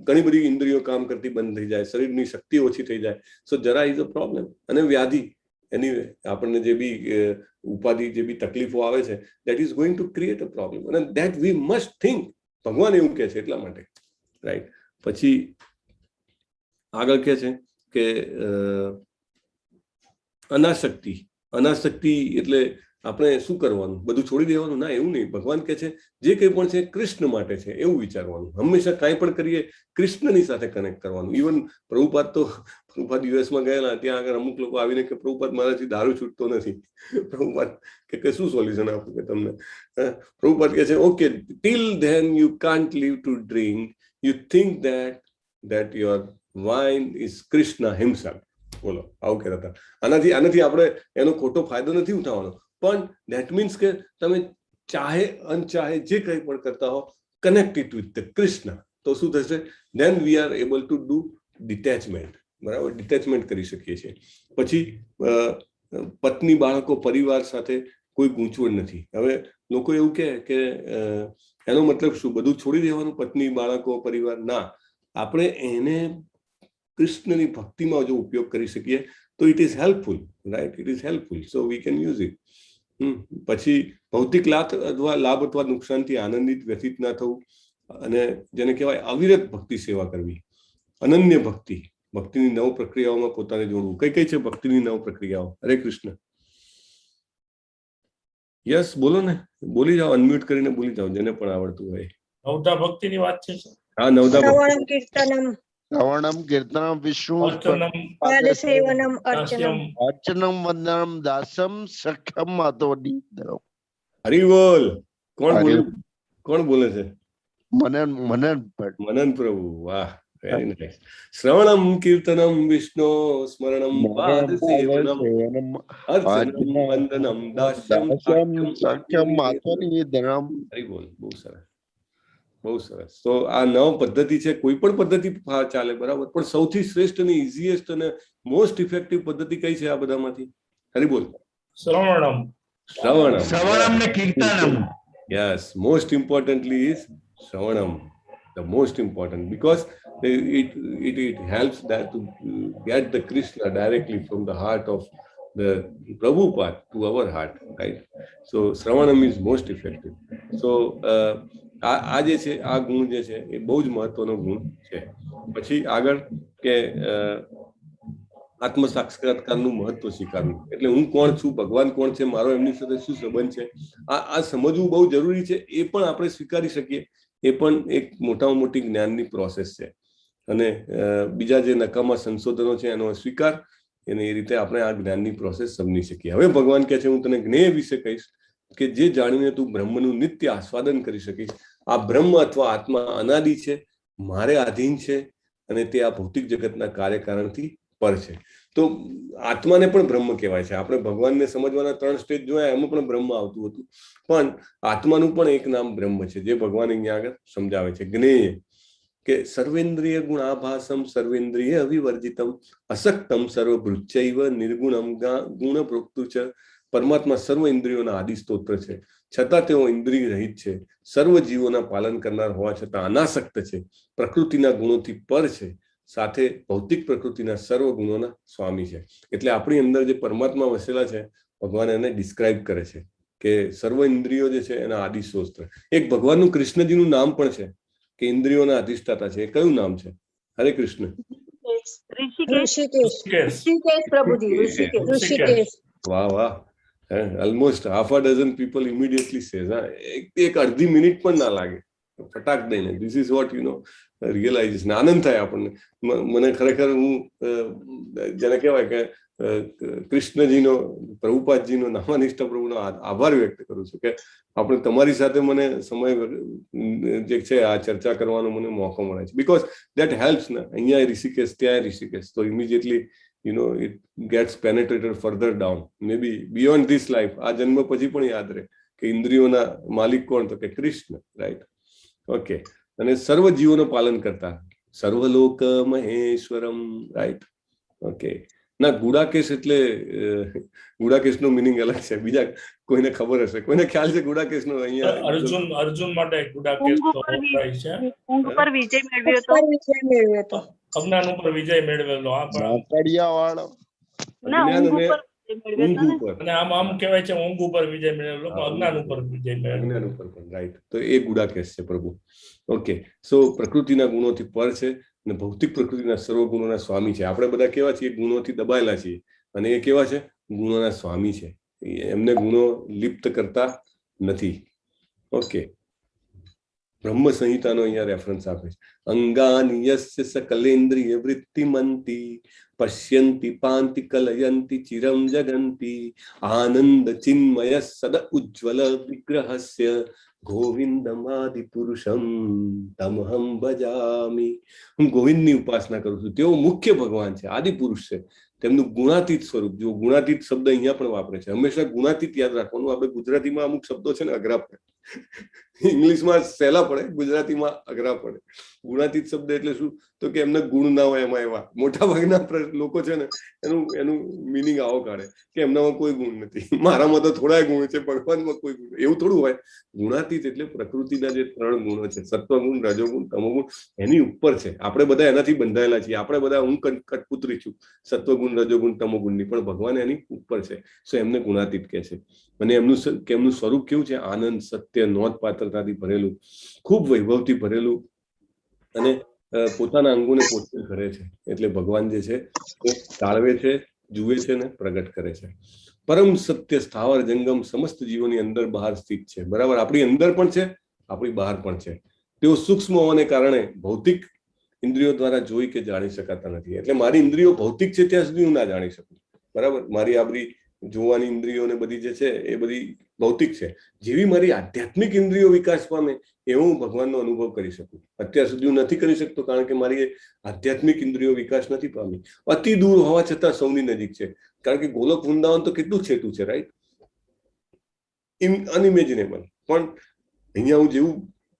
[SPEAKER 3] ઘણી બધી ઇન્દ્રિયો કામ કરતી બંધ થઈ જાય, શરીરની શક્તિ ઓછી થઈ જાય. સો જરા ઇઝ અ પ્રોબ્લેમ. અને વ્યાધિ, એની આપણને જે બી ઉપાધિ, જે બી તકલીફો આવે છે, that is going to create a problem. અને દેટ વી મસ્ટ થિંક. ભગવાન એવું કહે છે એટલા માટે. રાઈટ? પછી આગળ કહે છે કે અનાસક્તિ એટલે આપણે શું કરવાનું? બધું છોડી દેવાનું? ના, એવું નહીં. ભગવાન કહે છે જે કંઈ પણ છે કૃષ્ણ માટે છે એવું વિચારવાનું. હંમેશા કાંઈ પણ કરીએ કૃષ્ણની સાથે કનેક્ટ કરવાનું. ઇવન પ્રભુપાદ યુએસમાં ગયેલા, ત્યાં આગળ અમુક લોકો આવીને કે પ્રભુપાદ મારાથી દારૂ છૂટતો નથી. પ્રભુપાદ કે શું સોલ્યુશન આપું કે તમને? પ્રભુપાદ કહે છે okay, till then you can't leave to drink, you think that your wine is Krishna himself. બોલો, આવું કહેતા હતા. આનાથી આપણે એનો ખોટો ફાયદો નથી ઉઠાવવાનો, પણ ધેટ મીન્સ કે તમે ચાહે અનચાહે જે કંઈ પણ કરતા હો, connect it with the Krishna. તો શું થશે? Then we are able to do detachment. બરાબર? ડિટેચમેન્ટ કરી શકીએ છીએ. પછી પત્ની, બાળકો, પરિવાર સાથે કોઈ ગૂંચવણ નથી. હવે લોકો એવું કહે કે એનો મતલબ શું? બધું છોડી દેવાનું? પત્ની, બાળકો, પરિવાર? ના, આપણે એને કૃષ્ણની ભક્તિમાં જો ઉપયોગ કરી શકીએ તો it is helpful. Right? It is helpful. So we can use it. પછી ભૌતિક લાભ અથવા નુકસાનથી આનંદિત, વ્યથિત ના થવું, અને જેને કહેવાય અવિરત ભક્તિ સેવા કરવી. અનન્ય ભક્તિની 9 પ્રક્રિયાઓમાં પોતાને જોડવું. કઈ છે ભક્તિની 9 પ્રક્રિયાઓ? હરે કૃષ્ણ. યસ, બોલો ને, બોલી જાઓ, અનમ્યુટ કરીને બોલી જાઓ, જેને પણ આવડતું હોય.
[SPEAKER 2] નવધા ભક્તિની વાત છે.
[SPEAKER 3] હા, નવધા
[SPEAKER 1] શ્રવણમ કીર્તનમ
[SPEAKER 7] શ્રવણમ કીર્તનમ વિષ્ણુ
[SPEAKER 1] પાદસેવનમ અર્ચનમ
[SPEAKER 7] અર્ચનમ વંદનમ દાસમ સખ્યમ માતોડી.
[SPEAKER 3] હરિ બોલ. કોણ બોલે છે? મનન પ્રભુ. વાહ, વેરી નાઇસ. શ્રવણમ કીર્તનમ વિષ્ણુ સ્મરણમ પાદસેવનમ અર્ચનમ વંદનમ દાસ્યમ સખ્યમ માતોડી. હરિ બોલ. બહુ સરસ, બહુ સરસ. તો આ 9 પદ્ધતિ છે. કોઈ પણ પદ્ધતિ ચાલે, બરાબર, પણ સૌથી શ્રેષ્ઠ અને ઇઝીએસ્ટ અને મોસ્ટ ઇફેક્ટિવ પદ્ધતિ કઈ છે આ બધામાંથી? હરિ બોલ.
[SPEAKER 6] શ્રવણમ ને કીર્તનમ.
[SPEAKER 3] યસ, મોસ્ટ ઇમ્પોર્ટન્ટલી ઇઝ શ્રવણમ, the most important, because it helps that to get the Krishna directly from the heart of the Prabhupada to our heart, right? So Shravanam is most effective. So આ જે છે, આ ગુણ જે છે એ બહુ જ મહત્વનો ગુણ છે. પછી આગળ કે આત્મ સાક્ષાત્કારનું મહત્વ સ્વીકારવું. એટલે હું કોણ છું, ભગવાન કોણ છે, મારો એમની સાથે શું સંબંધ છે, આ સમજવું બહુ જરૂરી છે. એ પણ આપણે સ્વીકારી શકીએ. એ પણ એક મોટામાં મોટી જ્ઞાનની પ્રોસેસ છે. અને બીજા જે નકામા સંશોધનો છે એનો સ્વીકાર, એને એ રીતે આપણે આ જ્ઞાનની પ્રોસેસ સમજી શકીએ. હવે ભગવાન કહે છે હું તને જ્ઞેય વિશે કહીશ કે જે જાણીને તું બ્રહ્મનું નિત્ય આસ્વાદન કરી શકીશ. આ બ્રહ્મ અથવા આત્મા અનાદિ છે, મારે આધીન છે, અને તે આ ભૌતિક જગતના કાર્યકારણથી પર છે. તો આત્માને પણ બ્રહ્મ કહેવાય છે. આપણે ભગવાનને સમજવાના 3 સ્ટેજ જોયા, એમાં પણ બ્રહ્મ આવતું હતું, પણ આત્માનું પણ એક નામ બ્રહ્મ છે, જે ભગવાન અહીંયા આગળ સમજાવે છે. જ્ઞેય કે સર્વેન્દ્રિય ગુણાભાસમ સર્વેન્દ્રિય અવિવર્જિતમ અસક્તમ સર્વભૃચ્ચૈવ નિર્ગુણમ ગુણ પ્રોક્તુ છે. પરમાત્મા સર્વ ઇન્દ્રિયોના આદિ સ્તોત્ર છે, છતાં તેઓ ઇન્દ્રિય રહિત છે, સર્વ જીવોના પાલન કરનાર હોવા છતાં અનાસક્ત છે, પ્રકૃતિના ગુણોથી પર છે, સાથે ભૌતિક પ્રકૃતિના સર્વ ગુણોના સ્વામી છે. એટલે આપણી અંદર જે પરમાત્મા વસેલા છે, ભગવાન એને ડિસ્ક્રાઇબ કરે છે કે સર્વ ઇન્દ્રિયો જે છે એના આદિ સ્ત્રોત. એક ભગવાનનું કૃષ્ણજીનું નામ પણ છે કે ઇન્દ્રિયોના અધિષ્ઠાતા છે. એ કયું નામ છે? હરે કૃષ્ણ.
[SPEAKER 5] ઋષિકેશ પ્રભુજી, ઋષિકેશ.
[SPEAKER 3] વાહ વાહ. Almost half a dozen people immediately says. એક અડધી મિનિટ પણ ના લાગે, ફટાક દઈને. This is what you know realization. આનંદ થાય આપણને. મને ખરેખર હું જેને કહેવાય કે કૃષ્ણજીનો, પ્રભુપાદજીનો, નામાનિષ્ઠ પ્રભુનો આભાર વ્યક્ત કરું છું કે આપણે તમારી સાથે મને સમય જે છે આ ચર્ચા કરવાનો મને મોકો મળે છે. બીકોઝ દેટ હેલ્પ્સ ને. અહીંયા ઋષિકેશ, ત્યાં ઋષિકેશ, તો immediately it gets penetrated further down, maybe beyond this life. આ જન્મ પછી પણ યાદ રહે કે ઇન્દ્રિયોના માલિક કોણ? તો કે કૃષ્ણ, રાઈટ? ઓકે. અને સર્વ જીવોનું પાલન કરતા, સર્વલોક મહેશ્વરમ, રાઈટ? ઓકે. ના, ગુડાકેશ એટલે ગુડાકેશનો મિનિંગ અલગ છે. બીજા કોઈને ખબર હશે? કોઈને ખ્યાલ છે ગુડાકેશનો? અહીંયા
[SPEAKER 2] અર્જુન માટે ગુડાકેશ તો વપરાય છે.
[SPEAKER 1] ઊંઘ પર વિજય મેળવ્યો તો,
[SPEAKER 2] અજ્ઞાન ઉપર વિજય મેળવેલો. અને આમ કહેવાય છે ઊંઘ ઉપર વિજય મેળવેલો, અજ્ઞાન ઉપર વિજય મેળવેલો.
[SPEAKER 3] અજ્ઞાન ઉપર પણ, રાઈટ? તો એ ગુડાકેશ છે પ્રભુ. ઓકે. સો પ્રકૃતિના ગુણોથી પર છે અને ભૌતિક પ્રકૃતિના સર્વ ગુણોના સ્વામી છે. આપણે બધા કેવા છીએ? ગુણોથી દબાયેલા છીએ. અને એ કેવા છે? ગુણોના સ્વામી છે. એમને ગુણો લિપ્ત કરતા નથી. ઓકે. બ્રહ્મ સંહિતાનો અહીંયા રેફરન્સ આપે છે. અંગાની યસ્ય સકલેન્દ્રિય વૃત્તિમંતી પશ્યંતિ પાંતિ કલયંતિ ચિરમ જગંતી આનંદ ચિન્મય સદ ઉજ્જવલ વિગ્રહસ્ય ગોવિંદમાદિ પુરુષમ તમહમ ભજામી. હું ગોવિંદની ઉપાસના કરું છું. તેઓ મુખ્ય ભગવાન છે, આદિ પુરુષ છે. તેમનું ગુણાતીત સ્વરૂપ. જો ગુણાતીત શબ્દ અહીંયા પણ વાપરે છે. હંમેશા ગુણાતીત યાદ રાખવાનું. આપણે ગુજરાતીમાં અમુક શબ્દો છે ને અઘરા પડે, ઇંગ્લિશમાં સહેલા પડે, ગુજરાતીમાં અઘરા પડે. ગુણાતીત શબ્દ એટલે શું? તો કે એમને ગુણ ના હોય. એમાં એવા મોટા ભાગના લોકો છે ને એનું મિનિંગ આવો કાઢે કે એમનામાં કોઈ ગુણ નથી, મારામાં તો થોડા ગુણ છે, ભગવાનમાં કોઈ ગુણ. એવું થોડું હોય. ગુણાતીત એટલે પ્રકૃતિના જે 3 ગુણો છે, સત્વગુણ, રજોગુણ, તમોગુણ, એની ઉપર છે. આપણે બધા એનાથી બંધાયેલા છીએ. આપણે બધા, હું કઠપુત્રી છું સત્વગુણ, રજોગુણ, તમોગુણની, પણ ભગવાન એની ઉપર છે. સો એમને ગુણાતીત કહે છે. અને એમનું સ્વરૂપ કેવું છે? આનંદ, સત્ય, નોંધપાત્રતાથી ભરેલું, ખૂબ વૈભવથી ભરેલું, અને પોતાના અંગોને પોતે કરે છે. એટલે ભગવાન જે છે એ તાળવે છે, જુએ છે ને પ્રગટ કરે છે. પરમ સત્ય, સ્થાવર જંગમ, સમસ્ત જીવોની અંદર બહાર સ્થિત છે. બરાબર? આપણી અંદર પણ છે, આપણી બહાર પણ છે. તેઓ સૂક્ષ્મ હોવાને કારણે ભૌતિક ઇન્દ્રિયો દ્વારા જોઈ કે જાણી શકાતા નથી. એટલે મારી ઇન્દ્રિયો ભૌતિક છે ત્યાં સુધી હું ના જાણી શકું. બરાબર? મારી આપણી જોવાની ઇન્દ્રિયો ને બધી જે છે એ બધી ભૌતિક છે. જેવી મારી આધ્યાત્મિક ઇન્દ્રિયો વિકાસ પામે એવો હું ભગવાનનો અનુભવ કરી શકું. અત્યાર સુધી હું નથી કરી શકતો કારણ કે મારી આધ્યાત્મિક ઇન્દ્રિયો વિકાસ નથી પામી. અતિ દૂર હોવા છતાં સૌની નજીક છે. કારણ કે ગોલોક વૃંદાવન તો કેટલું છેટું છે, રાઈટ? અનઇમેજિનેબલ. પણ અહીંયા હું જેવું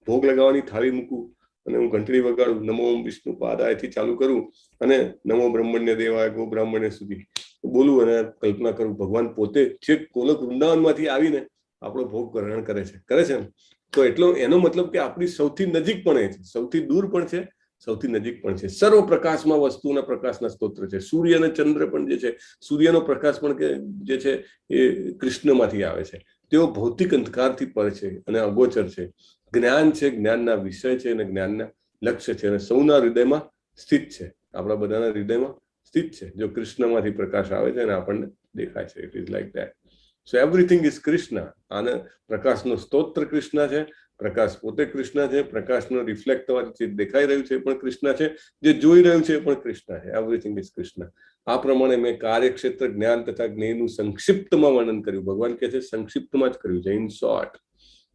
[SPEAKER 3] ભોગ લગાવવાની થાળી મૂકું અને હું ઘંટડી વગાડું, નમો વિષ્ણુ પાદાયથી ચાલુ કરું અને નમો બ્રહ્મણ્ય દેવાય ગો બ્રાહ્મણ્ય સુધી બોલું અને કલ્પના કરું, ભગવાન પોતે છેક ગોલોક વૃંદાવનમાંથી આવીને આપણો ભોગ ગ્રહણ કરે છે ને. તો એટલો એનો મતલબ કે આપણી સૌથી નજીક પણ એ છે, સૌથી દૂર પણ છે, સૌથી નજીક પણ છે. સર્વ પ્રકાશમાં વસ્તુના પ્રકાશના સ્તોત્ર છે. સૂર્ય અને ચંદ્ર પણ જે છે, સૂર્યનો પ્રકાશ પણ જે છે એ કૃષ્ણમાંથી આવે છે. તેઓ ભૌતિક અંધકારથી પર છે અને અગોચર છે. જ્ઞાન છે, જ્ઞાનના વિષય છે અને જ્ઞાનના લક્ષ્ય છે, અને સૌના હૃદયમાં સ્થિત છે. આપણા બધાના હૃદયમાં સ્થિત છે. જો કૃષ્ણમાંથી પ્રકાશ આવે છે અને આપણને દેખાય છે. It is like that. So everything is Krishna. આને પ્રકાશનો સ્તોત્ર કૃષ્ણ છે, પ્રકાશ પોતે કૃષ્ણ છે, પ્રકાશનો રિફ્લેક્ટ થવાથી જે દેખાઈ રહ્યું છે એ પણ કૃષ્ણ છે, જે જોઈ રહ્યું છે એ પણ કૃષ્ણ છે. Everything is Krishna. આ પ્રમાણે મેં કાર્યક્ષેત્ર, જ્ઞાન તથા જ્ઞેયનું સંક્ષિપ્તમાં વર્ણન કર્યું. ભગવાન કહે છે સંક્ષિપ્તમાં જ કર્યું છે, ઇન શોર્ટ.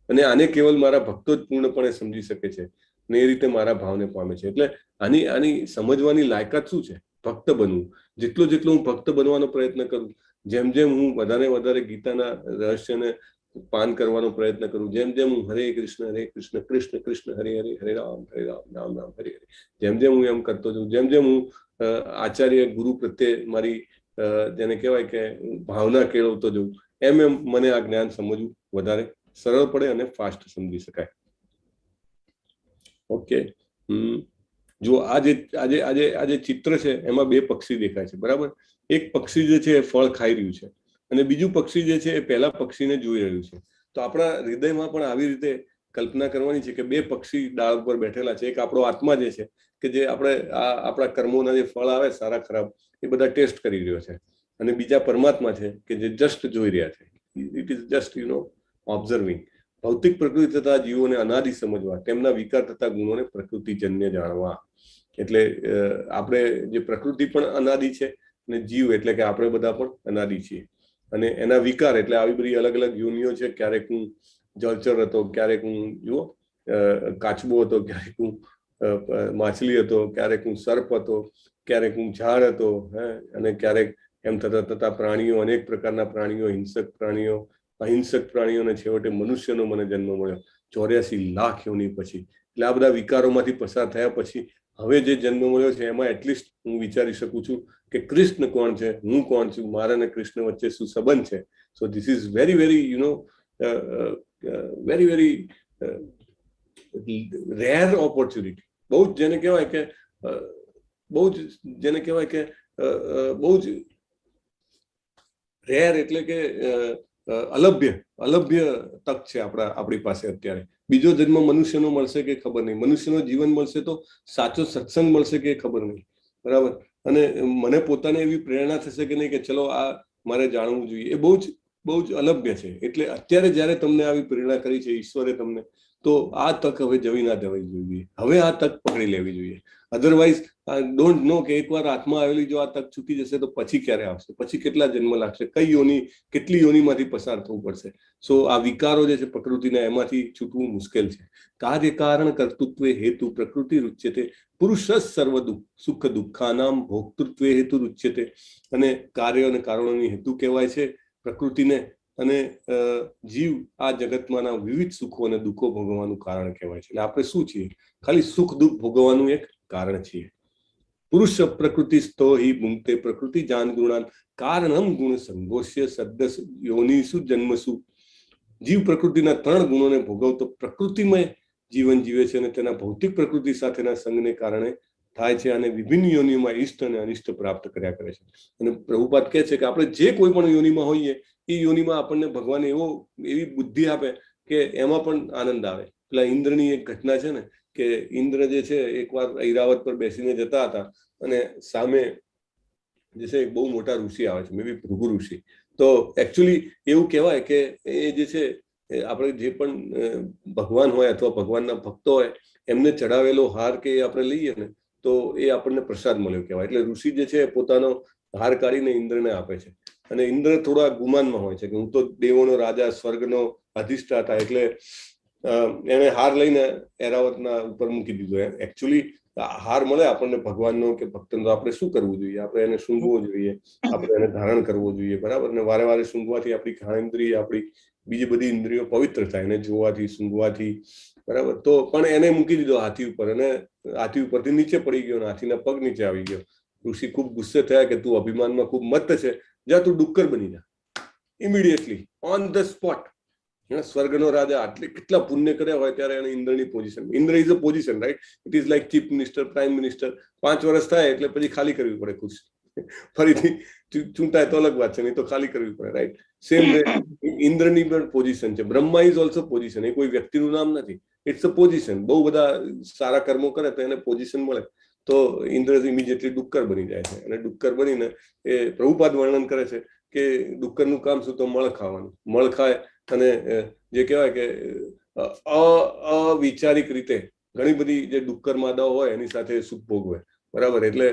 [SPEAKER 3] અને આને કેવલ મારા ભક્તો જ પૂર્ણપણે સમજી શકે છે ને એ રીતે મારા ભાવને પામે છે. એટલે આની સમજવાની લાયકાત શું છે? ભક્ત બનવું. જેટલો હું ભક્ત બનવાનો પ્રયત્ન કરું, જેમ હું વધારે ગીતાના રહસ્યને પાન કરવાનો પ્રયત્ન કરું, જેમ હું હરે કૃષ્ણ કૃષ્ણ કૃષ્ણ હરે હરે, હરે રામ રામ રામ હરે હરે, જેમ હું એમ કરતો જાઉં, જેમ હું આચાર્ય ગુરુ પ્રત્યે મારી જેને કહેવાય કે ભાવના કેળવતો જાઉં, એમ મને આ જ્ઞાન સમજવું વધારે સરળ પડે અને ફાસ્ટ સમજી શકાય. ઓકે. જો આજે ચિત્ર છે એમાં 2 પક્ષી દેખાય છે. બરાબર? એક પક્ષી જે છે એ ફળ ખાઈ રહ્યું છે અને બીજું પક્ષી જે છે એ પહેલા પક્ષીને જોઈ રહ્યું છે. તો આપણા હૃદયમાં પણ આવી રીતે કલ્પના કરવાની છે કે બે પક્ષી ડાળ ઉપર બેઠેલા છે. એક આપણો આત્મા જે છે કે જે આપણે આપણા કર્મોના જે ફળ આવે સારા ખરાબ એ બધા ટેસ્ટ કરી રહ્યો છે, અને બીજા પરમાત્મા છે કે જે જસ્ટ જોઈ રહ્યા છે. It is just observing. ભૌતિક પ્રકૃતિ તથા જીવોને અનાદિ સમજવા, તેમના વિકાર તથા ગુણોને પ્રકૃતિજન્ય જાણવા. એટલે આપણે જે પ્રકૃતિ પણ અનાદિ છે અને જીવ એટલે કે આપણે બધા પણ અનાદિ છીએ, અને એના વિકાર એટલે આવી બધી અલગ અલગ યોનિઓ છે. ક્યારેક હું જળચર હતો, ક્યારેક હું કાચબો હતો, ક્યારેક હું માછલી હતો, ક્યારેક હું સર્પ હતો, ક્યારેક હું ઝાડ હતો, અને ક્યારેક એમ થતા પ્રાણીઓ, અનેક પ્રકારના પ્રાણીઓ, હિંસક પ્રાણીઓ, અહિંસક પ્રાણીઓ, અને છેવટે મનુષ્યનો મને જન્મ મળ્યો 84 લાખ યોની પછી. એટલે આ બધા વિકારોમાંથી પસાર થયા પછી હવે જે જન્મ મળ્યો છે એમાં એટલીસ્ટ હું વિચારી શકું છું કે કૃષ્ણ કોણ છે, હું કોણ છું, મારા અને કૃષ્ણ વચ્ચે શું સંબંધ છે. So this is very very very very rare opportunity. બહુ જ જેને કહેવાય કે બહુ જ રેર એટલે કે અલભ્ય તક છે આપણી પાસે અત્યારે. બીજો જન્મ મનુષ્યનો મળશે કે ખબર નહીં, મનુષ્યનો જીવન મળશે તો સાચો સત્સંગ મળશે કે ખબર નહીં, બરાબર. અને મને પોતાને એવી પ્રેરણા થશે કે નહીં કે ચલો આ મારે જાણવું જોઈએ, એ બહુ જ અલભ્ય છે. એટલે અત્યારે જયારે તમને આવી પ્રેરણા કરી છે ઈશ્વરે તમને, તો આ તક હવે જવી ના દેવી જોઈએ, હવે આ તક પકડી લેવી જોઈએ. અધરવાઇઝ ડોન્ટ નો કે એકવાર હાથમાં આવેલી જો આ તક ચૂકી જશે તો પછી ક્યારે આવશે, પછી કેટલા જન્મ લાગશે, કેટલી યોનિમાંથી પસાર થવું પડશે. સો આ વિકારો જે છે પ્રકૃતિના, એમાંથી છૂટવું મુશ્કેલ છે. કાર્ય કારણ કર્તૃત્વે હેતુ પ્રકૃતિ રૂચ્યતે, પુરુષ સર્વ સુખ દુઃખાનામ ભોક્તૃત્વે હેતુ રૂચ્યતે. અને કાર્ય અને કારણોની હેતુ કહેવાય છે પ્રકૃતિને, અને જીવ આ જગતમાંના વિવિધ સુખો અને દુઃખો ભોગવવાનું કારણ કહેવાય છે. એટલે આપણે શું છીએ? ખાલી સુખ દુઃખ ભોગવવાનું એક કારણ છીએ. પુરુષ પ્રકૃતિ સ્થો હિ ભુંક્તે પ્રકૃતિ જાન ગુણાન કારણમ ગુણ સંઘોષ્ય સદ્દસ યોનિસુ જન્મસુ. જીવ પ્રકૃતિના 3 ગુણોને ભોગવતો પ્રકૃતિમય જીવન જીવે છે, અને તેના ભૌતિક પ્રકૃતિ સાથેના સંગને કારણે થાય છે, અને વિભિન્ન યોનિઓમાં ઇષ્ટ અને અનિષ્ટ પ્રાપ્ત કર્યા કરે છે. અને પ્રભુપાદ કહે છે કે આપણે જે કોઈ પણ યોનિમાં હોઈએ એ યોનિમાં આપણને ભગવાન એવી બુદ્ધિ આપે કે એમાં પણ આનંદ આવે. પેલા ઇન્દ્રની એક ઘટના છે ને, કે ઇન્દ્ર જે છે એકવાર ઐરાવત પર બેસીને જતા હતા, અને સામે જે છે બહુ મોટા ઋષિ આવે છે, મે બી ભૃગુ ઋષિ. તો એકચ્યુઅલી એવું કહેવાય કે એ જે છે આપણે જે પણ ભગવાન હોય અથવા ભગવાનના ભક્તો હોય એમને ચડાવેલો હાર કે આપણે લઈએ ને તો એ આપણને પ્રસાદ મળ્યો કહેવાય. એટલે ઋષિ જે છે પોતાનો હાર કાઢીને ઇન્દ્રને આપે છે, અને ઇન્દ્ર થોડા ગુમાનમાં હોય છે કે હું તો દેવોનો રાજા, સ્વર્ગનો અધિષ્ઠાતા, એટલે એને હાર લઈને એરાવતના ઉપર મૂકી દીધો. એકચ્યુઅલી હાર મળે આપણને ભગવાનનો કે ભક્તનો, આપણે શું કરવું જોઈએ? આપણે એને સૂંઘવો જોઈએ, આપણે એને ધારણ કરવો જોઈએ, બરાબર. અને વારે વારે સૂંઘવાથી આપણી ઘાણેન્દ્રિય, આપણી બીજી બધી ઇન્દ્રિયો પવિત્ર થાય, એને જોવાથી, સૂંઘવાથી, બરાબર. તો પણ એને મૂકી દીધો હાથી ઉપર, અને હાથી ઉપરથી નીચે પડી ગયો, અને હાથીના પગ નીચે આવી ગયો. ઋષિ ખૂબ ગુસ્સે થયા કે તું અભિમાનમાં ખૂબ મત્ત છે, જા તું ડુક્કર બની જા. Immediately on the spot. સ્વર્ગનો રાજા, આટલે કેટલા પુણ્ય કર્યા હોય ત્યારે એને ઇન્દ્રની position. Indra is a position, right? It is like chief minister, prime minister. 5 વર્ષ થાય એટલે પછી ખાલી કરવી પડે ખુરશી, ફરીથી ચૂંટાય તો અલગ વાત છે, નહીં તો ખાલી કરવી પડે, રાઈટ? સેમ વે ઇન્દ્રની પણ પોઝિશન છે. Brahma is also position. એ કોઈ વ્યક્તિનું નામ નથી, ઇટ્સ અ પોઝિશન. બહુ બધા સારા કર્મો કરે તો એને પોઝિશન મળે, તો ઇન્દ્ર ઇમિડિયેટલી ડુક્કર બની જાય છે. અને ડુક્કર બનીને એ પ્રભુપાદ વર્ણન કરે છે કે ડુક્કરનું કામ શું? તો મળ ખાવાનું. મળ ખાય અને જે કહેવાય કે અવિચારિક રીતે ઘણી બધી જે ડુક્કર માદાઓ હોય એની સાથે સુખ ભોગવે, બરાબર. એટલે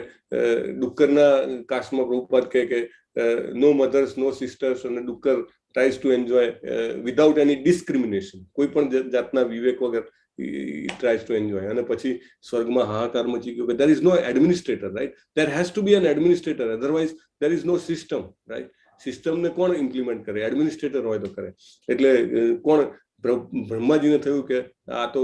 [SPEAKER 3] ડુક્કરના કાસ્ટમાં પ્રભુપાદ કહે કે નો મધર્સ, નો સિસ્ટર્સ, અને ડુક્કર tries to enjoy without any discrimination, કોઈ પણ જાતના વિવેક વગર ટ્રાઇઝ ટુ એન્જોય. અને પછી સ્વર્ગમાં હાહાકાર મચી ગયો કે there is no administrator, right? There has to be an administrator, otherwise there is no system, right? સિસ્ટમને કોણ ઇમ્પ્લિમેન્ટ કરે? એડમિનિસ્ટ્રેટર હોય તો કરે. એટલે કોણ? બ્રહ્માજીને થયું કે આ તો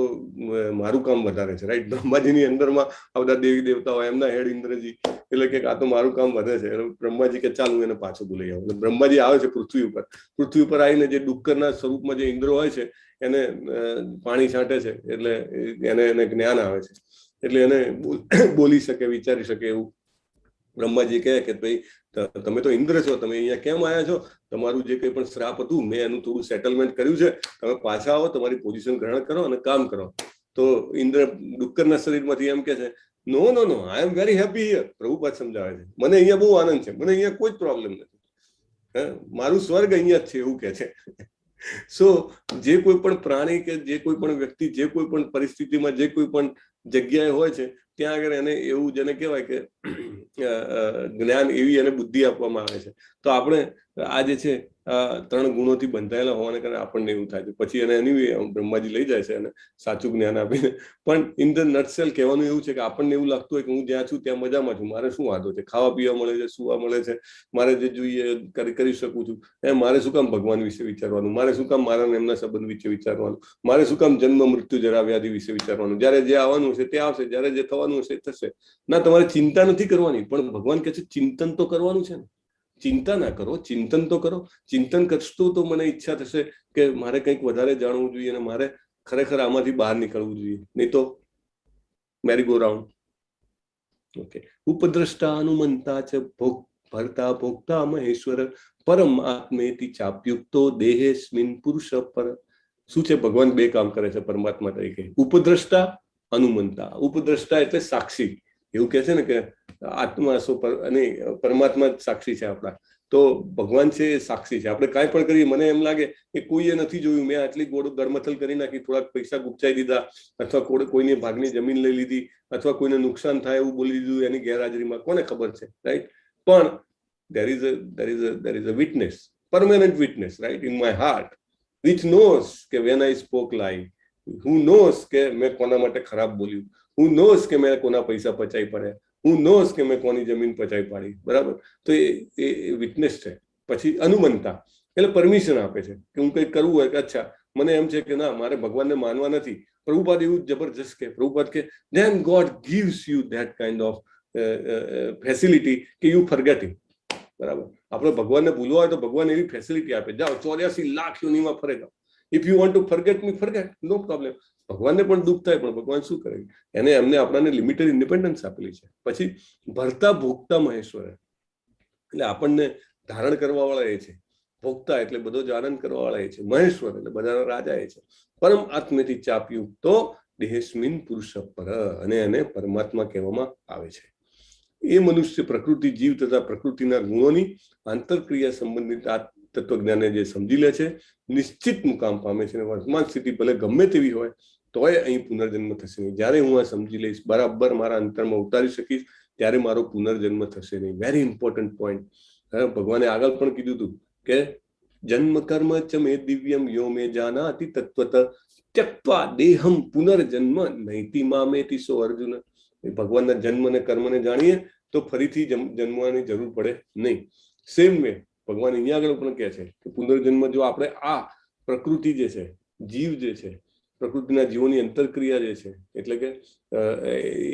[SPEAKER 3] મારું કામ વધારે છે, રાઈટ? બ્રહ્માજીની અંદરમાં આ બધા દેવી દેવતા હોય, એમના હેડ ઇન્દ્રજી, એટલે કે આ તો મારું કામ વધે છે. એટલે બ્રહ્માજી કે ચાલ હું એને પાછું બોલાઈ આવું. એટલે બ્રહ્માજી આવે છે પૃથ્વી ઉપર. પૃથ્વી ઉપર આવીને જે ડુક્કરના સ્વરૂપમાં જે ઇન્દ્ર હોય છે એને પાણી છાંટે છે, એટલે એને જ્ઞાન આવે છે, એટલે એને બોલી શકે, વિચારી શકે. એવું બ્રહ્માજી કહે કે ભાઈ તમે તો ઇન્દ્ર છો, તમે અહીંયા કેમ આવ્યા છો? તમારું જે કંઈ પણ શ્રાપ હતું મેં એનું થોડું સેટલમેન્ટ કર્યું છે, તમે પાછા આવો, તમારી પોઝિશન ગ્રહણ કરો અને કામ કરો. તો ઇન્દ્ર ડુક્કરના શરીરમાંથી એમ કે છે, no no no, I am very happy here. Prabhupada સમજાવે છે, મને અહીંયા બહુ આનંદ છે, મને અહીંયા કોઈ જ પ્રોબ્લેમ નથી, મારું સ્વર્ગ અહીંયા જ છે, એવું કે છે. સો જે કોઈ પણ પ્રાણી કે જે કોઈ પણ વ્યક્તિ જે કોઈ પણ પરિસ્થિતિમાં જે કોઈ પણ જગ્યાએ હોય છે ત્યાં આગળ એને એવું જેને કહેવાય કે જ્ઞાન એવી એને બુદ્ધિ આપવામાં આવે છે. તો આપણે આ જે છે 3 ગુણોથી બંધાયેલા હોવાને કારણે આપણને એવું થાય છે. પછી એને એની બ્રહ્માજી લઈ જાય છે અને સાચું જ્ઞાન આપીને. પણ ઇન ધ નટસેલ કહેવાનું એવું છે કે આપણને એવું લાગતું હોય કે હું જ્યાં છું ત્યાં મજામાં છું, મારે શું વાંધો છે, ખાવા પીવા મળે છે, સુવા મળે છે, મારે જે જોઈએ કરી શકું છું, મારે શું કામ ભગવાન વિશે વિચારવાનું, મારે શું કામ મારા એમના સંબંધ વિશે વિચારવાનું, મારે શું કામ જન્મ મૃત્યુ જરા વ્યાધિ વિશે વિચારવાનું, જયારે જે આવવાનું હશે તે આવશે, જયારે જે થવાનું હશે થશે. ના, તમારે ચિંતા નથી કરવાની, પણ ભગવાન કહે છે ચિંતન તો કરવાનું છે ને. ચિંતા ના કરો, ચિંતન તો કરો. ચિંતન કરશું તો મને ઈચ્છા થશે કે મારે કંઈક વધારે જાણવું જોઈએ અને મારે ખરેખર આમાંથી બહાર નીકળવું જોઈએ, નહીં તો મેરી ગો રાઉન્ડ. ઓકે. ઉપદ્રષ્ટા હનુમંતા છે ભરતા ભોગતા મહેશ્વર પરમ આત્મેતિ ચાપ્યુક્તો દેહેસ્મિન પુરુષ પર. શું છે? ભગવાન 2 કામ કરે છે પરમાત્મા તરીકે. ઉપદ્રષ્ટા, હનુમંતા. ઉપદ્રષ્ટા એટલે સાક્ષી. એવું કે છે ને કે આત્મા અને પરમાત્મા જ સાક્ષી છે આપણા. તો ભગવાન છે એ સાક્ષી છે. આપણે કાંઈ પણ કરીએ, મને એમ લાગે કે કોઈએ નથી જોયું, મેં આટલી ગરમથલ કરી નાખી, થોડાક પૈસા ગુપચાઈ દીધા, અથવા કોઈની ભાગની જમીન લઈ લીધી, અથવા કોઈને નુકસાન થાય એવું બોલી દીધું એની ગેરહાજરીમાં, કોને ખબર છે, રાઈટ? પણ there is a witness, permanent witness, right, in my heart, which knows કે when I spoke lie, who knows કે મેં કોના માટે ખરાબ બોલ્યું, who knows કે મેં કોના પૈસા પચાવી પડ્યા, who knows કે મેં કોની જમીન પચાવી પાડી, બરાબર? તો એ વિટનેસ છે. પછી અનુમંતા એટલે પરમિશન આપે છે કે હું કંઈક કરવું હોય કે અચ્છા મને એમ છે કે ના, મારે ભગવાનને માનવા નથી. પ્રભુપાદ એવું જબરજસ્ત કે પ્રભુપાદ કે then God gives you that kind of facility કે you forget him. બરાબર? આપણે ભગવાનને ભૂલવા હોય તો ભગવાન એવી ફેસિલિટી આપે, જાઓ 84 લાખ યોનિમાં ફરે જાઓ. If you want to forget me, forget, no problem. ભગવાનને પણ દુઃખ થાય, પણ ભગવાન શું કરે? એમને આપણાને લિમિટેડ ઇન્ડિપેન્ડન્સ આપેલી છે. પછી ભરતા ભોગતા મહેશ્વર એટલે આપણને ધારણ કરવા વાળા એ છે. ભોગતા એટલે બધો જ આનંદ કરવા વાળા એ છે. મહેશ્વર એટલે બધાના રાજા એ છે. પરમ આત્મેથી ચાપ્યું તો દેહેસ્મિન પુરુષ પર, અને એને પરમાત્મા કહેવામાં આવે છે. એ મનુષ્ય પ્રકૃતિ, જીવ તથા પ્રકૃતિના ગુણોની આંતરક્રિયા સંબંધિત આ તત્વજ્ઞાને જે સમજી લે છે, નિશ્ચિત મુકામ પામે છે. વર્તમાન સ્થિતિ ભલે ગમે તેવી હોય તોય અહીં પુનર્જન્મ થશે નહીં. જ્યારે હું આ સમજી લઈશ, બરાબર મારા અંતરમાં ઉતારી શકીશ, ત્યારે મારો પુનર્જન્મ થશે નહીં. Very important point. ભગવાને આગળ પણ કીધું હતું કે જન્મ કર્મ ચ મે દિવ્યમ યો મે જાનાતિ તત્વત ત્યક્ત્વા દેહમ પુનર્જન્મ નૈતિ મામેતિ સો અર્જુન. ભગવાનના જન્મ અને કર્મને જાણીએ તો ફરીથી જન્મવાની જરૂર પડે નહીં. સેમ વે ભગવાન અહીંયા આગળ પણ કહે છે કે પુનર્જન્મ જો આપણે આ પ્રકૃતિ જે છે, જીવ જે છે, પ્રકૃતિના જીવોની અંતરક્રિયા જે છે, એટલે કે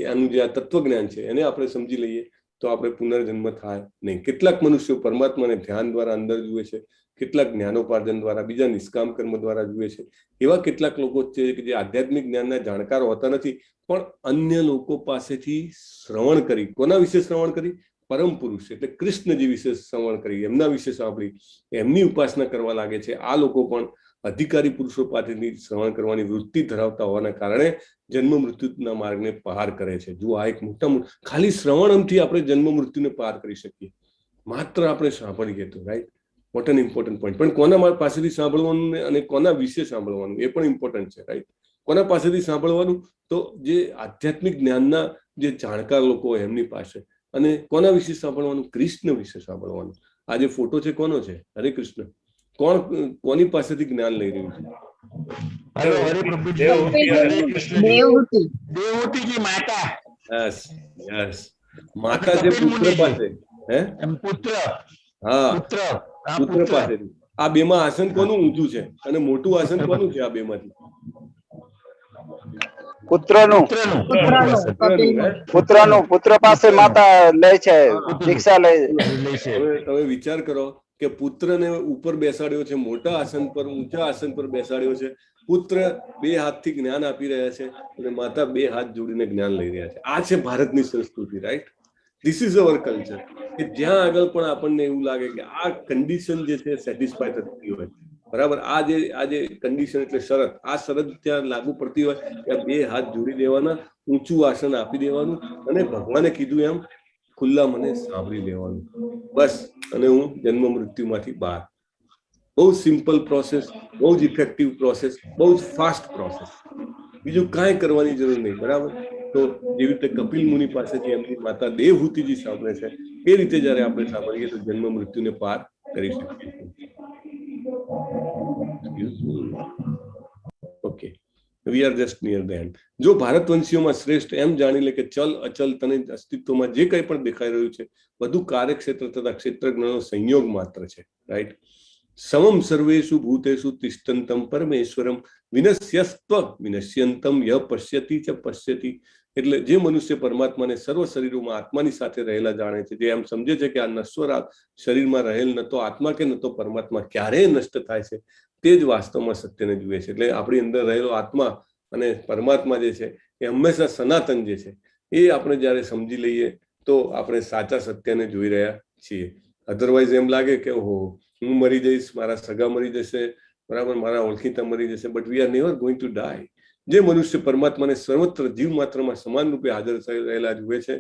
[SPEAKER 3] આનું જે આ તત્વજ્ઞાન છે એને આપણે સમજી લઈએ તો આપણે પુનર્જન્મ થાય નહીં. કેટલાક મનુષ્યો પરમાત્માને ધ્યાન દ્વારા અંદર જુએ છે, કેટલાક જ્ઞાનોપાર્જન દ્વારા, બીજા નિષ્કામ કર્મ દ્વારા જુએ છે. એવા કેટલાક લોકો છે કે જે આધ્યાત્મિક જ્ઞાનના જાણકાર હોતા નથી, પણ અન્ય લોકો પાસેથી શ્રવણ કરી. કોના વિશે શ્રવણ કરી? પરમ પુરુષ એટલે કૃષ્ણજી વિશે શ્રવણ કરી, એમના વિશે સાંભળી, એમની ઉપાસના કરવા લાગે છે. આ લોકો પણ અધિકારી પુરુષો પાસેથી શ્રવણ કરવાની વૃત્તિ ધરાવતા હોવાના કારણે જન્મ મૃત્યુના માર્ગને પાર કરે છે. જો આ એક મોટા ખાલી શ્રવણથી આપણે જન્મ મૃત્યુને પાર કરી શકીએ, માત્ર આપણે સાંભળીએ તો, right? What an important point. પણ કોના પાસેથી સાંભળવાનું અને કોના વિશે સાંભળવાનું એ પણ ઇમ્પોર્ટન્ટ છે, રાઈટ? કોના પાસેથી સાંભળવાનું? તો જે આધ્યાત્મિક જ્ઞાનના જે જાણકાર લોકો હોય એમની પાસે. અને કોના વિશે સાંભળવાનું? કૃષ્ણ વિશે સાંભળવાનું. આ જે ફોટો છે કોનો છે? હરે કૃષ્ણ. કોની પાસેથી જ્ઞાન લઈ રહ્યું છે? માતા છે પુત્ર પાસે. પુત્ર, હા, પુત્ર પાસેથી. આ બેમાં આસન કોનું ઊંચું છે અને મોટું આસન કોનું છે? આ બેમાંથી
[SPEAKER 10] પુત્ર પાસે માતા લે છે, દીક્ષા લે છે.
[SPEAKER 3] તમે વિચાર કરો કે પુત્રને ઉપર બેસાડ્યો છે, મોટા આસન પર, ઊંચા આસન પર બેસાડ્યો છે. પુત્ર 2 હાથથી જ્ઞાન આપી રહ્યા છે અને માતા 2 હાથ જોડીને જ્ઞાન લઈ રહ્યા છે. આ છે ભારતની સંસ્કૃતિ, right? This is our culture, કે જ્યાં આગળ પણ આપણને એવું લાગે કે આ કન્ડિશન જે છે સેટિસ્ફાય થતી હોય, બરાબર, આ જે કન્ડિશન એટલે શરત, આ શરત ત્યાં લાગુ પડતી હોય ત્યાં 2 હાથ જોડી દેવાના, ઊંચું આસન આપી દેવાનું અને ભગવાને કીધું એમ ખુલ્લા મને સાંભળી લેવાનું, બસ, અને હું જન્મ મૃત્યુમાંથી બહાર. બહુ સિમ્પલ પ્રોસેસ, બહુ જ ઇફેક્ટિવ પ્રોસેસ, બહુ જ ફાસ્ટ પ્રોસેસ, બીજું કાંઈ કરવાની જરૂર નહીં, બરાબર. તો જેવી રીતે કપિલ મુનિ પાસેથી એમની માતા દેવહૂતિજી સાંભળે છે, એ રીતે જયારે આપણે સાંભળીએ તો જન્મ મૃત્યુને પાર કરી શકીએ. Okay, we are just near the and. જો ભારતવંશીઓમાં શ્રેષ્ઠ એમ જાણી લે કે ચલ અચલ તને અસ્તિત્વમાં જે કંઈ પણ દેખાઈ રહ્યું છે બધું કાર્યક્ષેત્ર તથા ક્ષેત્રજ્ઞનો સંયોગ માત્ર છે, રાઈટ. સમમ સર્વેષુ ભૂતેષુ તિષ્ઠંતમ પરમેશ્વરમ વિનશ્યસ્ત્વ વિનશ્યંતમ ય પશ્યતિ ચ પશ્યતિ. એટલે જે મનુષ્ય પરમાત્માને સર્વ શરીરોમાં આત્માની સાથે રહેલા જાણે છે, જે એમ સમજે છે કે આ નશ્વર શરીરમાં રહેલ ન તો આત્મા કે ન તો પરમાત્મા ક્યારેય નષ્ટ થાય છે, તે જ વાસ્તવમાં સત્યને જુએ છે. એટલે આપણી અંદર રહેલો આત્મા અને પરમાત્મા જે છે એ હંમેશા સનાતન જે છે એ આપણે જયારે સમજી લઈએ તો આપણે સાચા સત્યને જોઈ રહ્યા છીએ. અધરવાઇઝ એમ લાગે કે ઓહો હું મરી જઈશ, મારા સગા મરી જશે, બરાબર, મારા ઓળખીતા મરી જશે, but we are never going to die. જે મનુષ્ય પરમાત્માને સર્વત્ર જીવ માત્રમાં સમાન રૂપે હાજર રહેલા જુએ છે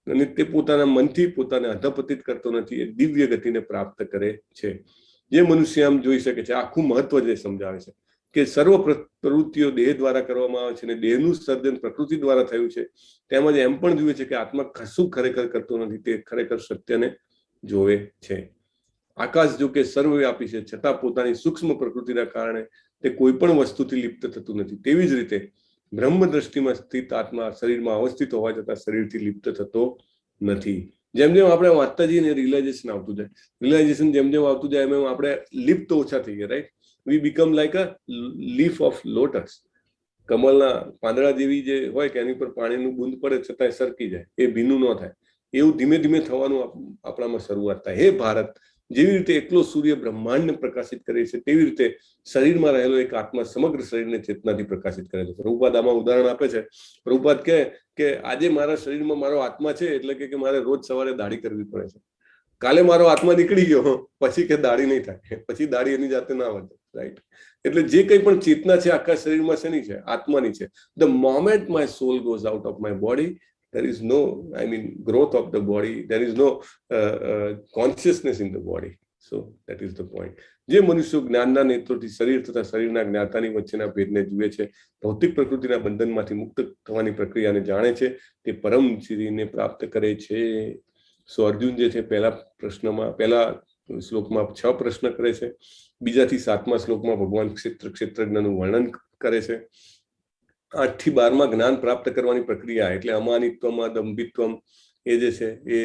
[SPEAKER 3] અને તે પોતાના મનથી પોતાને અધપતિત કરતો નથી, એ દિવ્ય ગતિને પ્રાપ્ત કરે છે. જે મનુષ્ય આમ જોઈ શકે છે, આખું મહત્વ જે સમજાવે છે કે સર્વ પ્રવૃત્તિઓ દેહ દ્વારા કરવામાં આવે છે અને દેહનું સર્જન પ્રકૃતિ દ્વારા થયું છે, તેમજ એમ પણ જુએ છે કે આત્મા કશું ખરેખર કરતો નથી, તે ખરેખર સત્યને જોવે છે. આકાશ જો કે સર્વવ્યાપી છે છતાં પોતાની સૂક્ષ્મ પ્રકૃતિના કારણે તે કોઈ પણ વસ્તુથી લિપ્ત થતું નથી. તેવી જ રીતે બ્રહ્મ દ્રષ્ટિમાં સ્થિત આત્મા શરીરમાં અવસ્થિત હોવા છતાં શરીરથી લિપ્ત થતો નથી. જેમ જેમ આપણે વાંચતા જઈએ ને રિયલાઇઝેશન આવતું જાય, રિયલાઇઝેશન જેમ જેમ આવતું જાય એમ આપણે લિપ્ત ઓછા થઈ ગયા, right. We become like a leaf of lotus. કમળના પાંદડા જેવી જે હોય કે એની પર પાણીનું બૂંદ પડે છતાં સરકી જાય, એ ભીનું ન થાય, એવું ધીમે ધીમે થવાનું આપણામાં શરૂઆત થાય. હે ભારત, જેવી રીતે એકલો સૂર્ય બ્રહ્માંડને પ્રકાશિત કરે છે તેવી રીતે શરીરમાં રહેલો એક આત્મા સમગ્ર શરીરને ચેતનાથી પ્રકાશિત કરે છે. પ્રભુપાદ આમાં ઉદાહરણ આપે છે. પ્રભુપાદ કહે કે આજે મારા શરીરમાં મારો આત્મા છે એટલે કે મારે રોજ સવારે દાઢી કરવી પડે છે. કાલે મારો આત્મા નીકળી ગયો પછી કે દાઢી નહીં થાય, પછી દાઢી એની જાતે ના વધે, રાઈટ. એટલે જે કંઈ પણ ચેતના છે આખા શરીરમાં શેની છે? આત્માની છે. The moment my soul goes out of my body, there is no, I mean, growth of the body, there is no consciousness in the body. So that is the point. જે મનુષ્યો જ્ઞાનના નેત્રોથી શરીર તથા શરીરના જ્ઞાતાની વચ્ચેના ભેદને જુએ છે, ભૌતિક પ્રકૃતિના બંધનમાંથી મુક્ત થવાની પ્રક્રિયાને જાણે છે, તે પરમ સિદ્ધિને પ્રાપ્ત કરે છે. સો અર્જુન જે છે પહેલા શ્લોકમાં 6 પ્રશ્ન કરે છે, બીજાથી 7મા શ્લોકમાં ભગવાન ક્ષેત્રજ્ઞનું વર્ણન કરે છે. 8 થી 12માં જ્ઞાન પ્રાપ્ત કરવાની પ્રક્રિયા એટલે અમાનિત્વમ દંભિત્વમ એ જે છે એ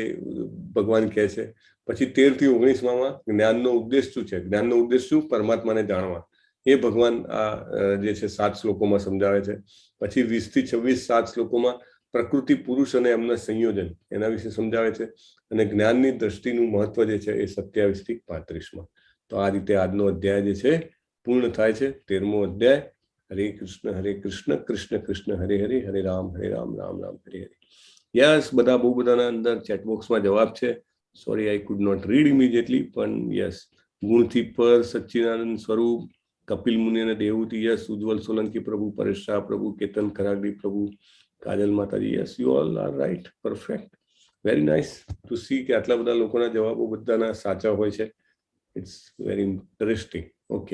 [SPEAKER 3] ભગવાન કહે છે. પછી 13 થી 19માં જ્ઞાનનો ઉદ્દેશ શું છે? જ્ઞાનનો ઉદ્દેશ શું? પરમાત્માને જાણવા, એ ભગવાન આ જે છે 7 શ્લોકોમાં સમજાવે છે. પછી 20 થી 26 7 શ્લોકોમાં પ્રકૃતિ પુરુષ અને એમના સંયોજન એના વિશે સમજાવે છે. અને જ્ઞાનની દ્રષ્ટિનું મહત્વ જે છે એ 27 થી 35માં. તો આ રીતે આજનો અધ્યાય જે છે પૂર્ણ થાય છે. 13મો અધ્યાય. હરે કૃષ્ણ કૃષ્ણ કૃષ્ણ હરે હરે, હરે રામ રામ રામ હરે હરે. યસ, બધા બહુ બધાના અંદર ચેટબોક્સમાં જવાબ છે. Sorry, I could not read immediately, પણ યસ. ગુણથી પર, સચ્ચિદાનંદ સ્વરૂપ, કપિલ મુનિ અને દેવહૂતિ, યસ. ઉજ્જવલ સોલંકી પ્રભુ, પરેશ શાહ પ્રભુ, કેતન ખરાગડી પ્રભુ, કાજલ માતાજી, yes. You all are right, perfect, very nice to see કે આટલા બધા લોકોના જવાબો બધાના સાચા હોય છે. It's very interesting. ઓકે.